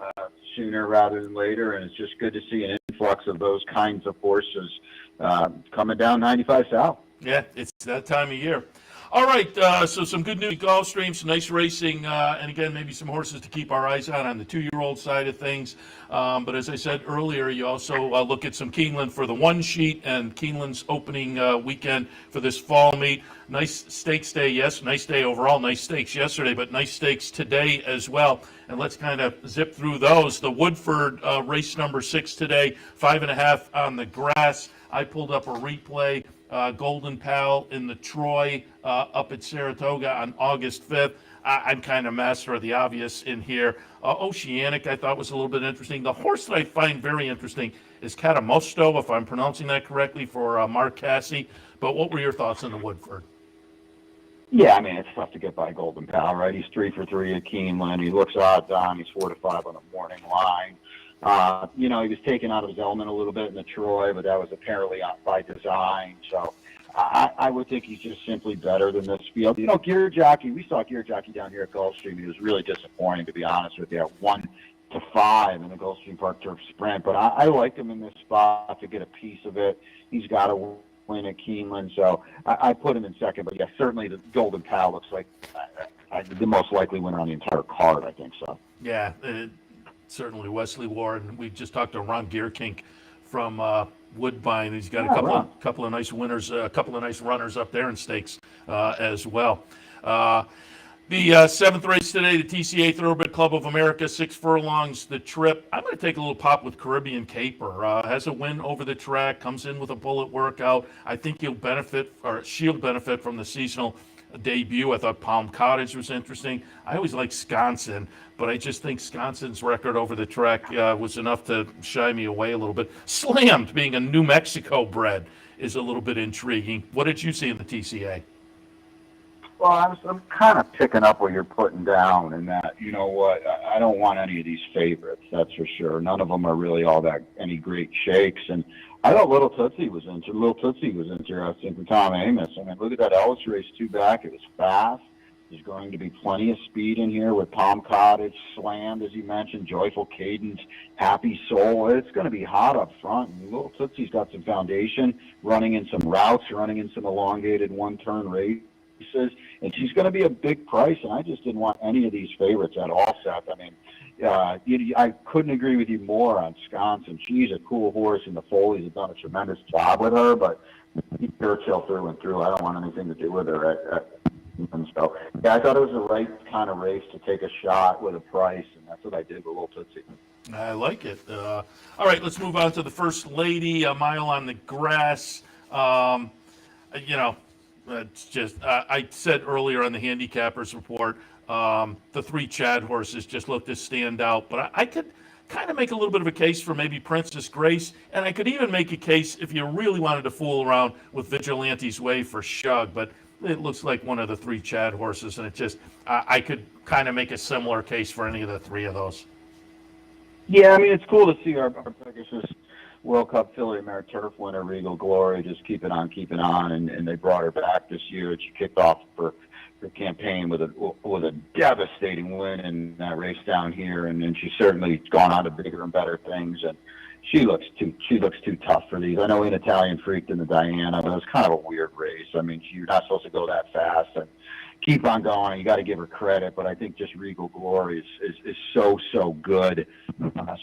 sooner rather than later, and it's just good to see an influx of those kinds of horses coming down 95 South. Yeah, it's that time of year. All right, so some good news at Gulfstream, some nice racing, and again, maybe some horses to keep our eyes on the 2-year-old side of things. But as I said earlier, you also look at some Keeneland for the 1 sheet and Keeneland's opening weekend for this fall meet. Nice stakes day, yes, nice day overall, nice stakes yesterday, but nice stakes today as well. And let's kind of zip through those. The Woodford race number 6 today, 5.5 on the grass. I pulled up a replay. Golden Pal in the Troy up at Saratoga on August 5th. I'm kind of master of the obvious in here. Oceanic I thought was a little bit interesting. The horse that I find very interesting is Catamosto, if I'm pronouncing that correctly, for Mark Cassie. But what were your thoughts on the Woodford? Yeah, I mean, it's tough to get by Golden Pal, right? He's 3 for 3 at Keeneland. He looks odds on. He's 4 to 5 on the morning line. He was taken out of his element a little bit in the Troy, but that was apparently by design. So I would think he's just simply better than this field. Gear Jockey, we saw Gear Jockey down here at Gulfstream. He was really disappointing, to be honest with you. One to 5 in the Gulfstream Park Turf Sprint. But I like him in this spot to get a piece of it. He's got to win at Keeneland, so I put him in second. But yeah, certainly the Golden Pal looks like the most likely winner on the entire card. I think so. Yeah, certainly Wesley Warren. We just talked to Ron Gierkink from Woodbine. He's got a couple of nice winners, a couple of nice runners up there in stakes as well. The seventh race today, the TCA Thoroughbred Club of America, 6 furlongs, the trip. I'm going to take a little pop with Caribbean Caper. Has a win over the track, comes in with a bullet workout. I think she'll benefit from the seasonal debut. I thought Palm Cottage was interesting. I always like Sconsin, but I just think Sconson's record over the track was enough to shy me away a little bit. Slammed, being a New Mexico bred, is a little bit intriguing. What did you see in the TCA? Well, I'm kind of picking up what you're putting down in that, you know what, I don't want any of these favorites, that's for sure. None of them are really all that any great shakes. And I thought Little Tootsie was interesting for Tom Amos. I mean, look at that Ellis race 2 back. It was fast. There's going to be plenty of speed in here with Palm Cottage, Slammed, as you mentioned, Joyful Cadence, Happy Soul. It's going to be hot up front. And Little Tootsie's got some foundation, running in some routes, running in some elongated one-turn races. And she's going to be a big price, and I just didn't want any of these favorites at all, Seth. I mean, I couldn't agree with you more on Sconsin. She's a cool horse, and the Foleys have done a tremendous job with her, but Churchill through and through. I don't want anything to do with her. And so, yeah, I thought it was the right kind of race to take a shot with a price, and that's what I did with Little Tootsie. I like it. All right, let's move on to the First Lady, a mile on the grass. It's just, I said earlier on the Handicappers Report, the 3 Chad horses just looked to stand out. But I could kind of make a little bit of a case for maybe Princess Grace, and I could even make a case if you really wanted to fool around with Vigilante's Way for Shug. But it looks like one of the 3 Chad horses, and it just, I could kind of make a similar case for any of the 3 of those. Yeah, I mean, it's cool to see our Pegasus World Cup Filly Mare Turf winner, Regal Glory, just keep it on, and they brought her back this year. She kicked off her campaign with a devastating win in that race down here, and then she's certainly gone on to bigger and better things. And she looks too tough for these. I know in Italian Freaked in the Diana, but it was kind of a weird race. I mean, you're not supposed to go that fast, and keep on going. You got to give her credit, but I think just Regal Glory is so good.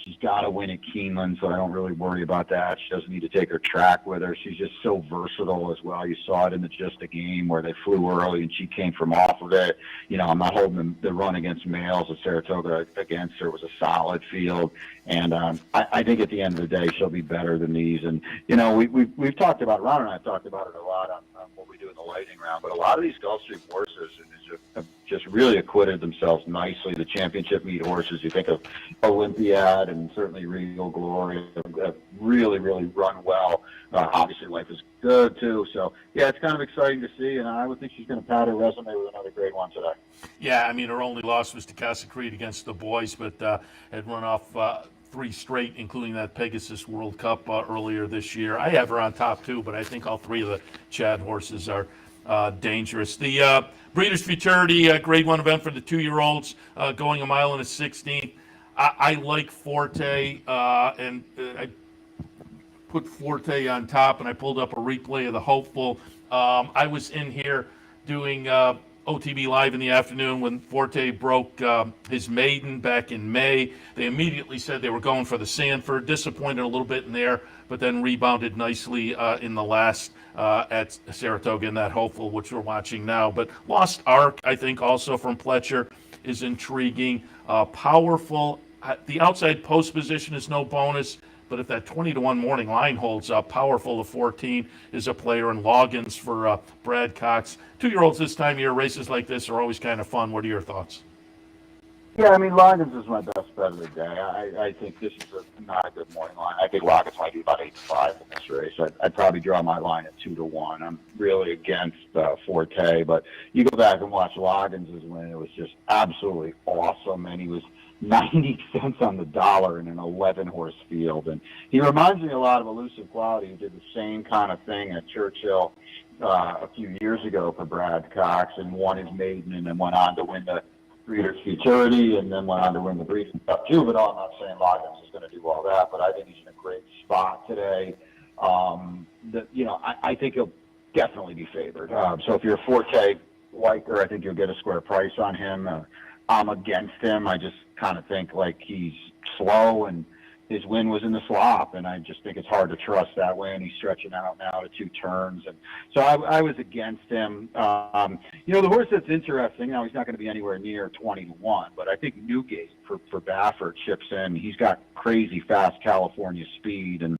She's got to win at Keeneland, so I don't really worry about that. She doesn't need to take her track with her. She's just so versatile as well. You saw it in the Just a Game where they flew early and she came from off of it. You know, I'm not holding the run against males at Saratoga against her. It was a solid field. And I think at the end of the day, she'll be better than these. And, you know, we've talked about, Ron and I have talked about it a lot on what we do in the lightning round, but a lot of these Gulfstream horses have just really acquitted themselves nicely. The championship meet horses, you think of Olympiad and certainly Regal Glory, have really run well. Obviously, Life is Good, too. So, yeah, it's kind of exciting to see, and I would think she's going to pad her resume with another great one today. Yeah, I mean, her only loss was to Casa Creed against the boys, but had run off 3 straight, including that Pegasus World Cup earlier this year. I have her on top, too, but I think all 3 of the Chad horses are dangerous. The Breeders' Futurity Grade 1 event for the 2-year-olds, going a mile and a 16th. I like Forte, and I put Forte on top, and I pulled up a replay of the Hopeful. I was in here doing OTB Live in the afternoon when Forte broke his maiden back in May. They immediately said they were going for the Sanford, disappointed a little bit in there, but then rebounded nicely in the last at Saratoga in that Hopeful, which we're watching now. But Lost Ark, I think, also from Pletcher, is intriguing. Powerful. The outside post position is no bonus, but if that 20-1 morning line holds up, Powerful of 14 is a player, and Loggins for Brad Cox. 2-year-olds this time of year, races like this are always kind of fun. What are your thoughts? Yeah, I mean, Loggins is my best bet of the day. I think this is not a good morning line. I think Loggins might be about 8-5 in this race. I'd probably draw my line at 2-1. I'm really against Forte, but you go back and watch Loggins' win. It was just absolutely awesome, and he was 90 cents on the dollar in an 11-horse field. And he reminds me a lot of Elusive Quality, who did the same kind of thing at Churchill a few years ago for Brad Cox and won his maiden and then went on to win the Breeders' Futurity, and then went on to win the Breeders' Cup too. But I'm not saying Loggins is going to do all that, but I think he's in a great spot today. I think he'll definitely be favored. So if you're a 4K liker, I think you'll get a square price on him. I'm against him. I just kind of think like he's slow, and his win was in the slop, and I just think it's hard to trust that win. He's stretching out now to 2 turns, and so I was against him. The horse that's interesting now, he's not going to be anywhere near 20-1, but I think Newgate for Baffert chips in. He's got crazy fast California speed, and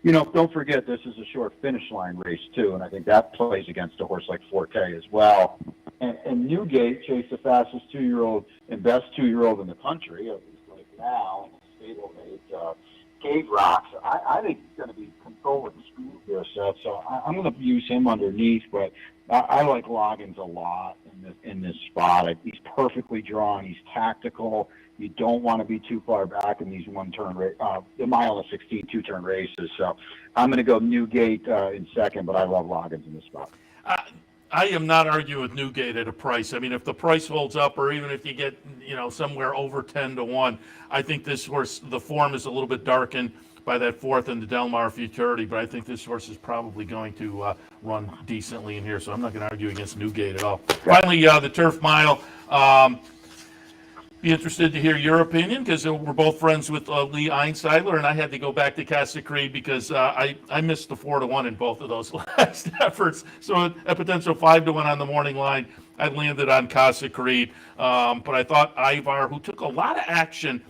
don't forget this is a short finish line race too, and I think that plays against a horse like Forte as well. And Newgate chased the fastest 2-year-old and best 2-year-old in the country, at least right now. Stablemate, Cave Rocks. I think he's going to be controlling speed here, Seth. So I'm going to use him underneath, but I like Loggins a lot in this spot. He's perfectly drawn. He's tactical. You don't want to be too far back in these the mile and 16 2-turn races. So I'm going to go Newgate in second, but I love Loggins in this spot. I am not arguing with Newgate at a price. I mean, if the price holds up, or even if you get, somewhere over 10-1, I think this horse, the form is a little bit darkened by that 4th and the Del Mar Futurity, but I think this horse is probably going to run decently in here, so I'm not going to argue against Newgate at all. Finally, the Turf Mile. Be interested to hear your opinion, because we're both friends with Lee Einsiedler, and I had to go back to Casa Creed because I missed the 4-1 in both of those last efforts. So a potential 5-1 on the morning line, I landed on Casa Creed. But I thought Ivar, who took a lot of action,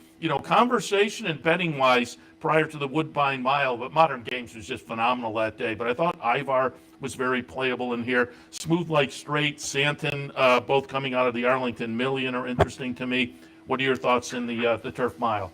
conversation and betting wise prior to the Woodbine Mile, but Modern Games was just phenomenal that day. But I thought Ivar was very playable in here. Smooth Like Straight, Santon, both coming out of the Arlington Million are interesting to me. What are your thoughts in the Turf Mile?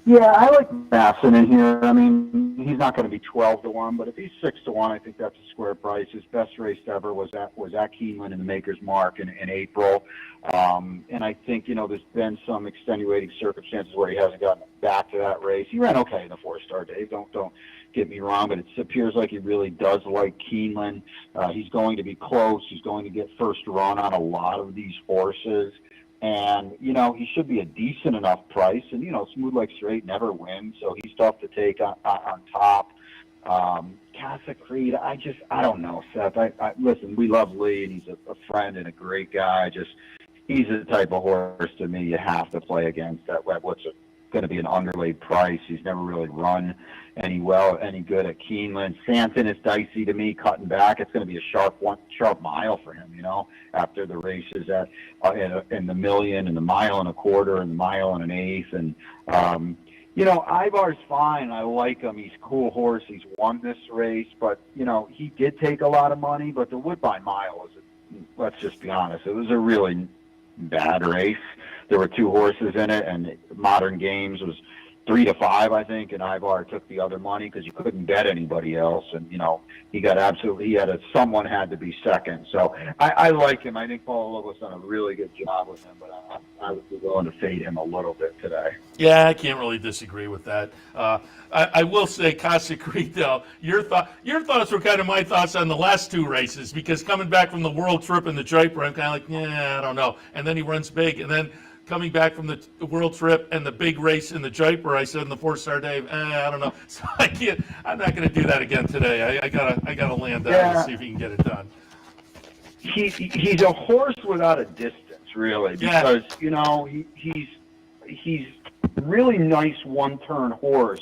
Yeah, I like Masson in here. I mean, he's not going to be 12-1, but if he's 6-1, I think that's a square price. His best race ever was at Keeneland in the Maker's Mark in April. And I think, there's been some extenuating circumstances where he hasn't gotten back to that race. He ran okay in the 4-star, Dave. Don't get me wrong, but it appears like he really does like Keeneland. He's going to be close. He's going to get first run on a lot of these horses. And, he should be a decent enough price. And, Smooth Like Straight never wins, so he's tough to take on top. Casa Creed, I don't know, Seth. Listen, we love Lee, and he's a friend and a great guy. He's the type of horse to me you have to play against at what's going to be an underlaid price. He's never really run any good at Keeneland. Santon is dicey to me, cutting back. It's going to be a sharp mile for him, after the races in the million and the mile and a quarter and the mile and an eighth. And, Ivar's fine. I like him. He's a cool horse. He's won this race, but, he did take a lot of money, but the Woodbine Mile let's just be honest, it was a really bad race. There were 2 horses in it, and Modern Games was 3-5, I think, and Ivar took the other money because you couldn't bet anybody else, and someone had to be second. So I like him. I think Paul Lobo's done a really good job with him, but I would be willing to fade him a little bit today. Yeah, I can't really disagree with that. I will say, Casa Creed, though, your thoughts were kind of my thoughts on the last 2 races, because coming back from the World Trip and the Jaipur, I'm kind of like, I don't know. And then he runs big, and then coming back from the World Trip and the big race in the Jaipur, I said in the 4-star, Dave, I don't know. So I'm not going to do that again today. I gotta land down and see if he can get it done. He's a horse without a distance, really, because he's really nice 1-turn horse,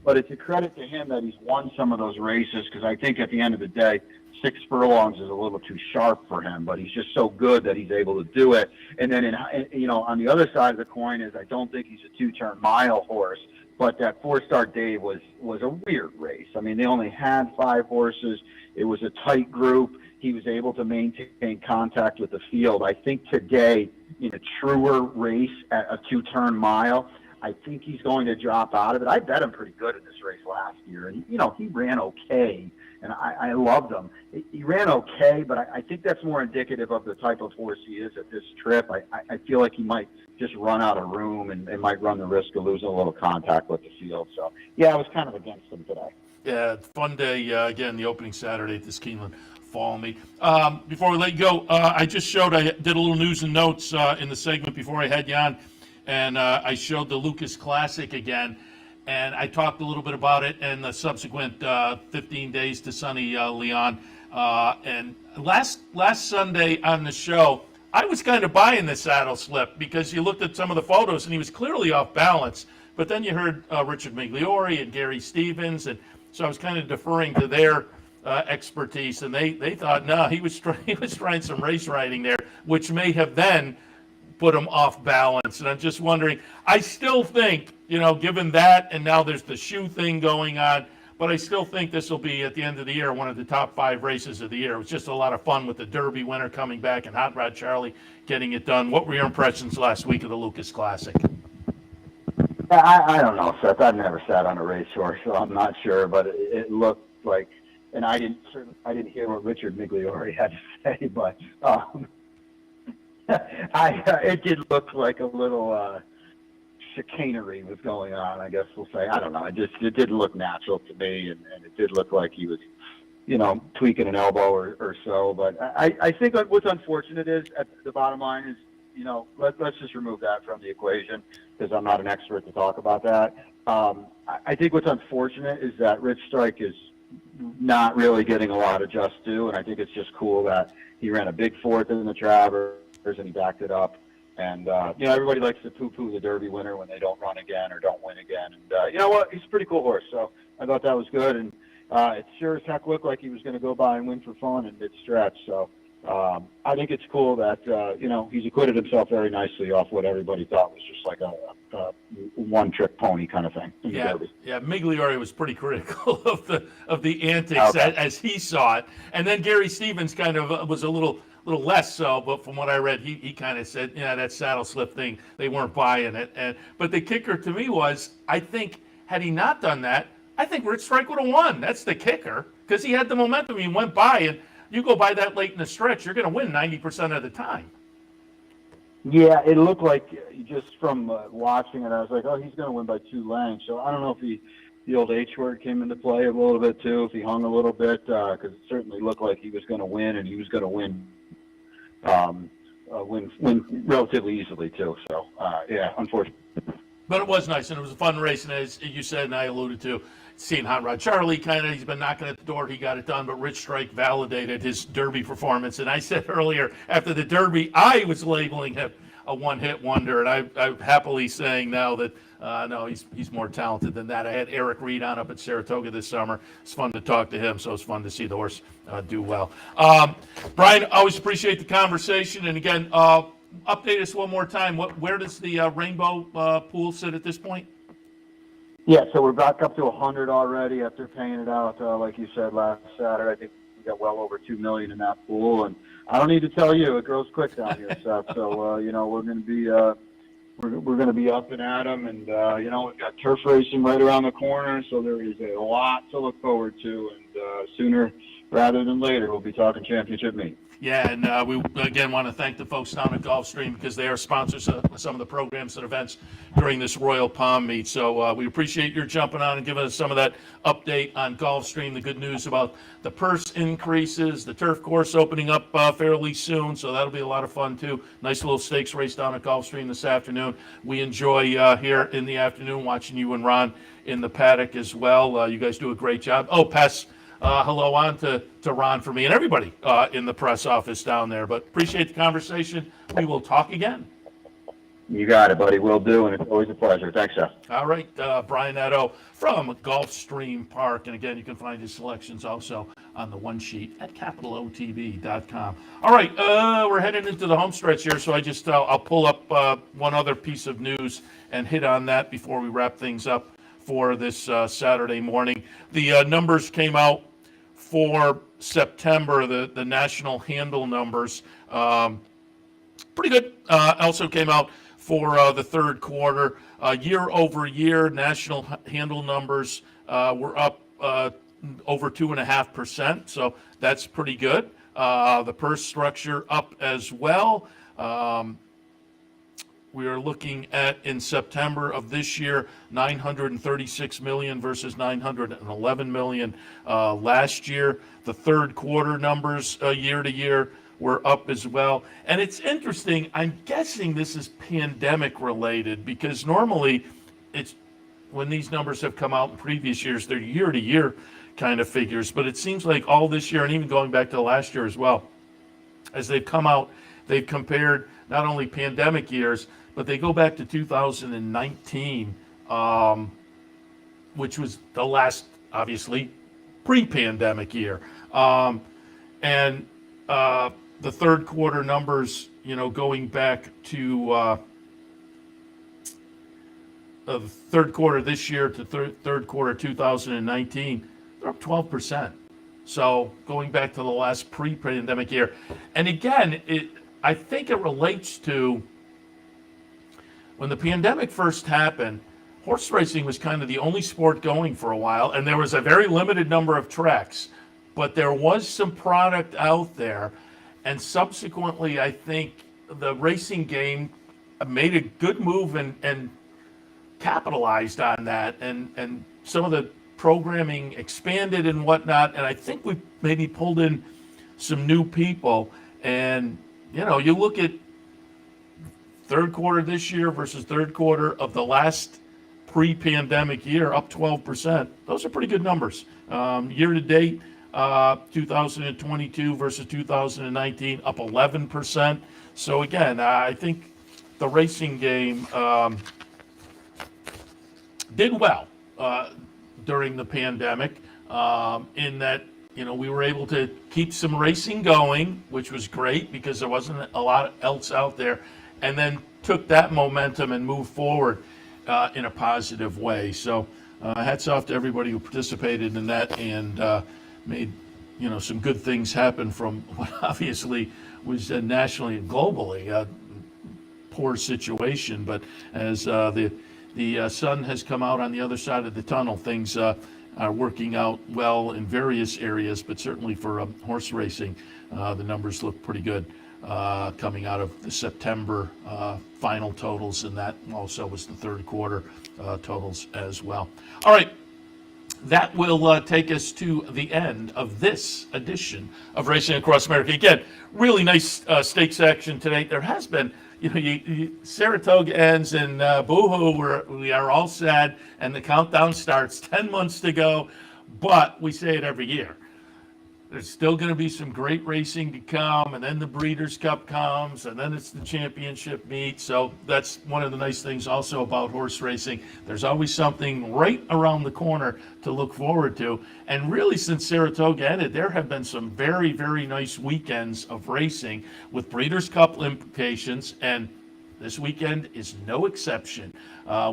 but it's a credit to him that he's won some of those races, because I think at the end of the day, 6 furlongs is a little too sharp for him, but he's just so good that he's able to do it. And then, on the other side of the coin is I don't think he's a 2-turn mile horse, but that 4-star Dave was a weird race. I mean, they only had 5 horses. It was a tight group. He was able to maintain contact with the field. I think today, in a truer race at a 2-turn mile, I think he's going to drop out of it. I bet him pretty good in this race last year, and, he ran okay. And I loved him. He ran okay, but I think that's more indicative of the type of horse he is at this trip. I feel like he might just run out of room and might run the risk of losing a little contact with the field. So, I was kind of against him today. Yeah, fun day, again, the opening Saturday at this Keeneland fall meet. Before we let you go, I did a little news and notes in the segment before I had you on, and I showed the Lukas Classic again, and I talked a little bit about it and the subsequent 15 days to sunny Leon. And last Sunday on the show, I was kind of buying the saddle slip because you looked at some of the photos and he was clearly off balance. But then you heard Richard Migliore and Gary Stevens, and so I was kind of deferring to their expertise, and they thought, no, he was trying some race riding there, which may have then put him off balance. And I'm just wondering, I still think, given that, and now there's the shoe thing going on, but I still think this will be, at the end of the year, one of the top 5 races of the year. It was just a lot of fun with the Derby winner coming back and Hot Rod Charlie getting it done. What were your impressions last week of the Lukas Classic? I don't know, Seth. I've never sat on a racehorse, so I'm not sure. But it looked like, and I didn't hear what Richard Migliore had to say, but it did look like a little chicanery was going on, I guess we'll say. I don't know. It didn't look natural to me, and it did look like he was, tweaking an elbow or so. But I think what's unfortunate is, at the bottom line is, let's just remove that from the equation because I'm not an expert to talk about that. I think what's unfortunate is that Rich Strike is not really getting a lot of just due, and I think it's just cool that he ran a big 4th in the Travers and he backed it up. And, everybody likes to poo-poo the Derby winner when they don't run again or don't win again. And you know what? He's a pretty cool horse, so I thought that was good. And it sure as heck looked like he was going to go by and win for fun in mid-stretch. So I think it's cool that, he's acquitted himself very nicely off what everybody thought was just like a one-trick pony kind of thing in the Derby. Yeah, Migliore was pretty critical of the antics as he saw it. And then Gary Stevens kind of was a little less so, but from what I read, he kind of said, that saddle slip thing, they weren't buying it. But the kicker to me was, I think, had he not done that, I think Rich Strike would have won. That's the kicker, because he had the momentum. He went by, and you go by that late in the stretch, you're going to win 90% of the time. Yeah, it looked like, just from watching it, I was like, oh, he's going to win by 2 lengths. So I don't know if the old H word came into play a little bit too, if he hung a little bit, because it certainly looked like he was going to win, and he was going to win relatively easily too. So unfortunately. But it was nice, and it was a fun race, and as you said and I alluded to, seeing Hot Rod Charlie he's been knocking at the door, he got it done, but Rich Strike validated his Derby performance. And I said earlier, after the Derby, I was labeling him a one-hit wonder, and I'm happily saying now that no, he's more talented than that. I had Eric Reed on up at Saratoga this summer. It's fun to talk to him, so it's fun to see the horse do well. Brian, always appreciate the conversation, and again, update us one more time. Where does the Rainbow pool sit at this point? Yeah, so we're back up to 100 already after paying it out, like you said, last Saturday. I think we got well over $2 million in that pool, and I don't need to tell you, it grows quick down here, Seth. So we're going to be we're going to be up and at them, and we've got turf racing right around the corner, so there is a lot to look forward to, and sooner rather than later, we'll be talking championship meet. Yeah, and we again want to thank the folks down at Gulfstream because they are sponsors of some of the programs and events during this Royal Palm meet. So we appreciate your jumping on and giving us some of that update on Gulfstream. The good news about the purse increases, the turf course opening up fairly soon, so that'll be a lot of fun too. Nice little stakes race down at Gulfstream this afternoon. We enjoy here in the afternoon watching you and Ron in the paddock as well. You guys do a great job. Oh, pass. Hello on to Ron for me and everybody in the press office down there. But appreciate the conversation. We will talk again. You got it, buddy. Will do, and it's always a pleasure. Thanks, Seth. All right, Brian Nadeau from Gulfstream Park. And again, you can find his selections also on the one sheet at capitalotv.com. All right, we're heading into the home stretch here, so I'll pull up one other piece of news and hit on that before we wrap things up for this Saturday morning. The numbers came out for September, the national handle numbers. Pretty good. Also came out for the third quarter. Year over year, national handle numbers were up over 2.5%, so that's pretty good. The purse structure up as well. we are looking at in September of this year, 936 million versus 911 million last year. The third quarter numbers year to year were up as well. And it's interesting, I'm guessing this is pandemic related, because normally it's when these numbers have come out in previous years, they're year to year kind of figures. But it seems like all this year, and even going back to last year as well, as they've come out, they've compared not only pandemic years, but they go back to 2019, which was the last, obviously, pre-pandemic year. And the third quarter numbers, going back to the third quarter this year to third quarter 2019, they're up 12%. So going back to the last pre-pandemic year. And again, I think it relates to when the pandemic first happened, horse racing was kind of the only sport going for a while, and there was a very limited number of tracks, but there was some product out there. And subsequently, I think the racing game made a good move and capitalized on that, and some of the programming expanded and whatnot. And I think we maybe pulled in some new people. And you look at third quarter this year versus third quarter of the last pre-pandemic year, up 12%. Those are pretty good numbers. Year to date, 2022 versus 2019, up 11%. So again, I think the racing game did well during the pandemic, in that we were able to keep some racing going, which was great because there wasn't a lot else out there, and then took that momentum and moved forward in a positive way. So hats off to everybody who participated in that and made some good things happen from what obviously was nationally and globally a poor situation. But as the sun has come out on the other side of the tunnel, things are working out well in various areas, but certainly for horse racing, the numbers look pretty good coming out of the September final totals, and that also was the third quarter totals as well. All right, that will take us to the end of this edition of Racing Across America. Again, really nice stakes action today. There has been, Saratoga ends and boo-hoo, we are all sad, and the countdown starts 10 months to go, but we say it every year. There's still going to be some great racing to come, and then the Breeders' Cup comes, and then it's the championship meet. So that's one of the nice things also about horse racing. There's always something right around the corner to look forward to. And really, since Saratoga ended, there have been some very, very nice weekends of racing with Breeders' Cup implications, and this weekend is no exception.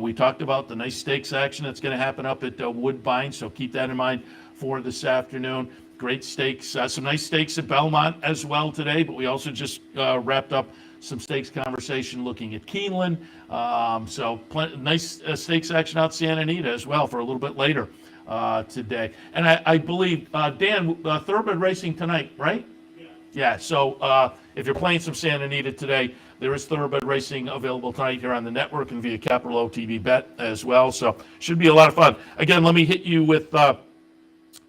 We talked about the nice stakes action that's going to happen up at Woodbine, so keep that in mind for this afternoon. Great stakes, some nice stakes at Belmont as well today, but we also just wrapped up some stakes conversation looking at Keeneland. So nice stakes action out Santa Anita as well for a little bit later today. And I believe, Dan, thoroughbred racing tonight, right? Yeah, so if you're playing some Santa Anita today, there is thoroughbred racing available tonight here on the network and via Capital OTB Bet as well. So should be a lot of fun. Again, let me hit you with the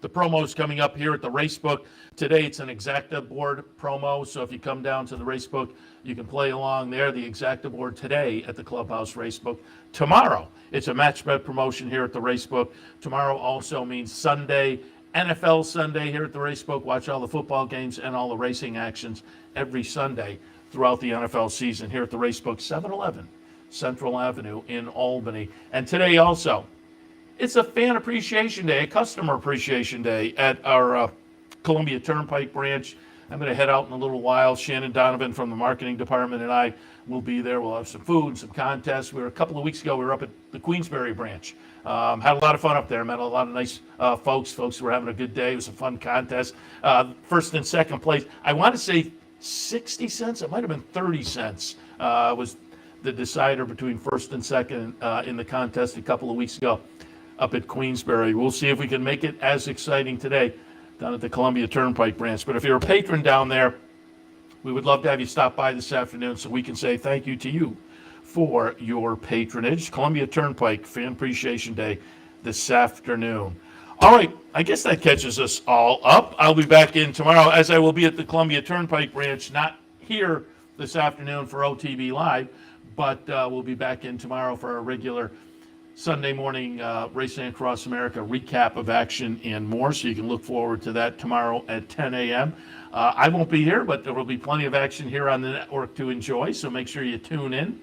promos coming up here at the Racebook. Today it's an Exacta board promo, so if you come down to the Racebook, you can play along there. The Exacta board today at the Clubhouse Racebook. Tomorrow, it's a match bet promotion here at the Racebook. Tomorrow also means Sunday, NFL Sunday here at the Racebook. Watch all the football games and all the racing actions every Sunday throughout the NFL season here at the Racebook, 711 Central Avenue in Albany. And today also, it's a fan appreciation day, a customer appreciation day at our Columbia Turnpike branch. I'm going to head out in a little while. Shannon Donovan from the marketing department and I will be there. We'll have some food, some contests. A couple of weeks ago, we were up at the Queensbury branch. Had a lot of fun up there. Met a lot of nice folks who were having a good day. It was a fun contest. First and second place, I want to say 60 cents. It might have been 30 cents was the decider between first and second in the contest a couple of weeks ago up at Queensbury. We'll see if we can make it as exciting today down at the Columbia Turnpike branch. But if you're a patron down there, we would love to have you stop by this afternoon so we can say thank you to you for your patronage. Columbia Turnpike Fan Appreciation Day this afternoon. All right, I guess that catches us all up. I'll be back in tomorrow, as I will be at the Columbia Turnpike branch, not here this afternoon for OTB Live, but we'll be back in tomorrow for our regular Sunday morning Racing Across America recap of action and more, so you can look forward to that tomorrow at 10 a.m. I won't be here, but there will be plenty of action here on the network to enjoy, so make sure you tune in,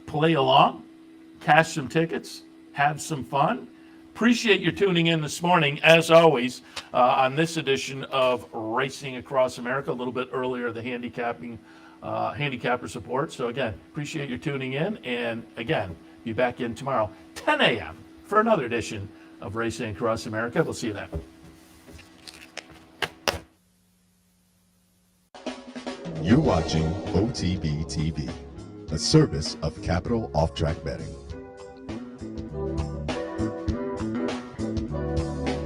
play along, cash some tickets, have some fun. Appreciate your tuning in this morning, as always, on this edition of Racing Across America, a little bit earlier, the handicapper support. So again, appreciate your tuning in, and again, be back in tomorrow, 10 a.m. for another edition of Racing Across America. We'll see you then. You're watching OTB TV, a service of Capital Off Track Betting.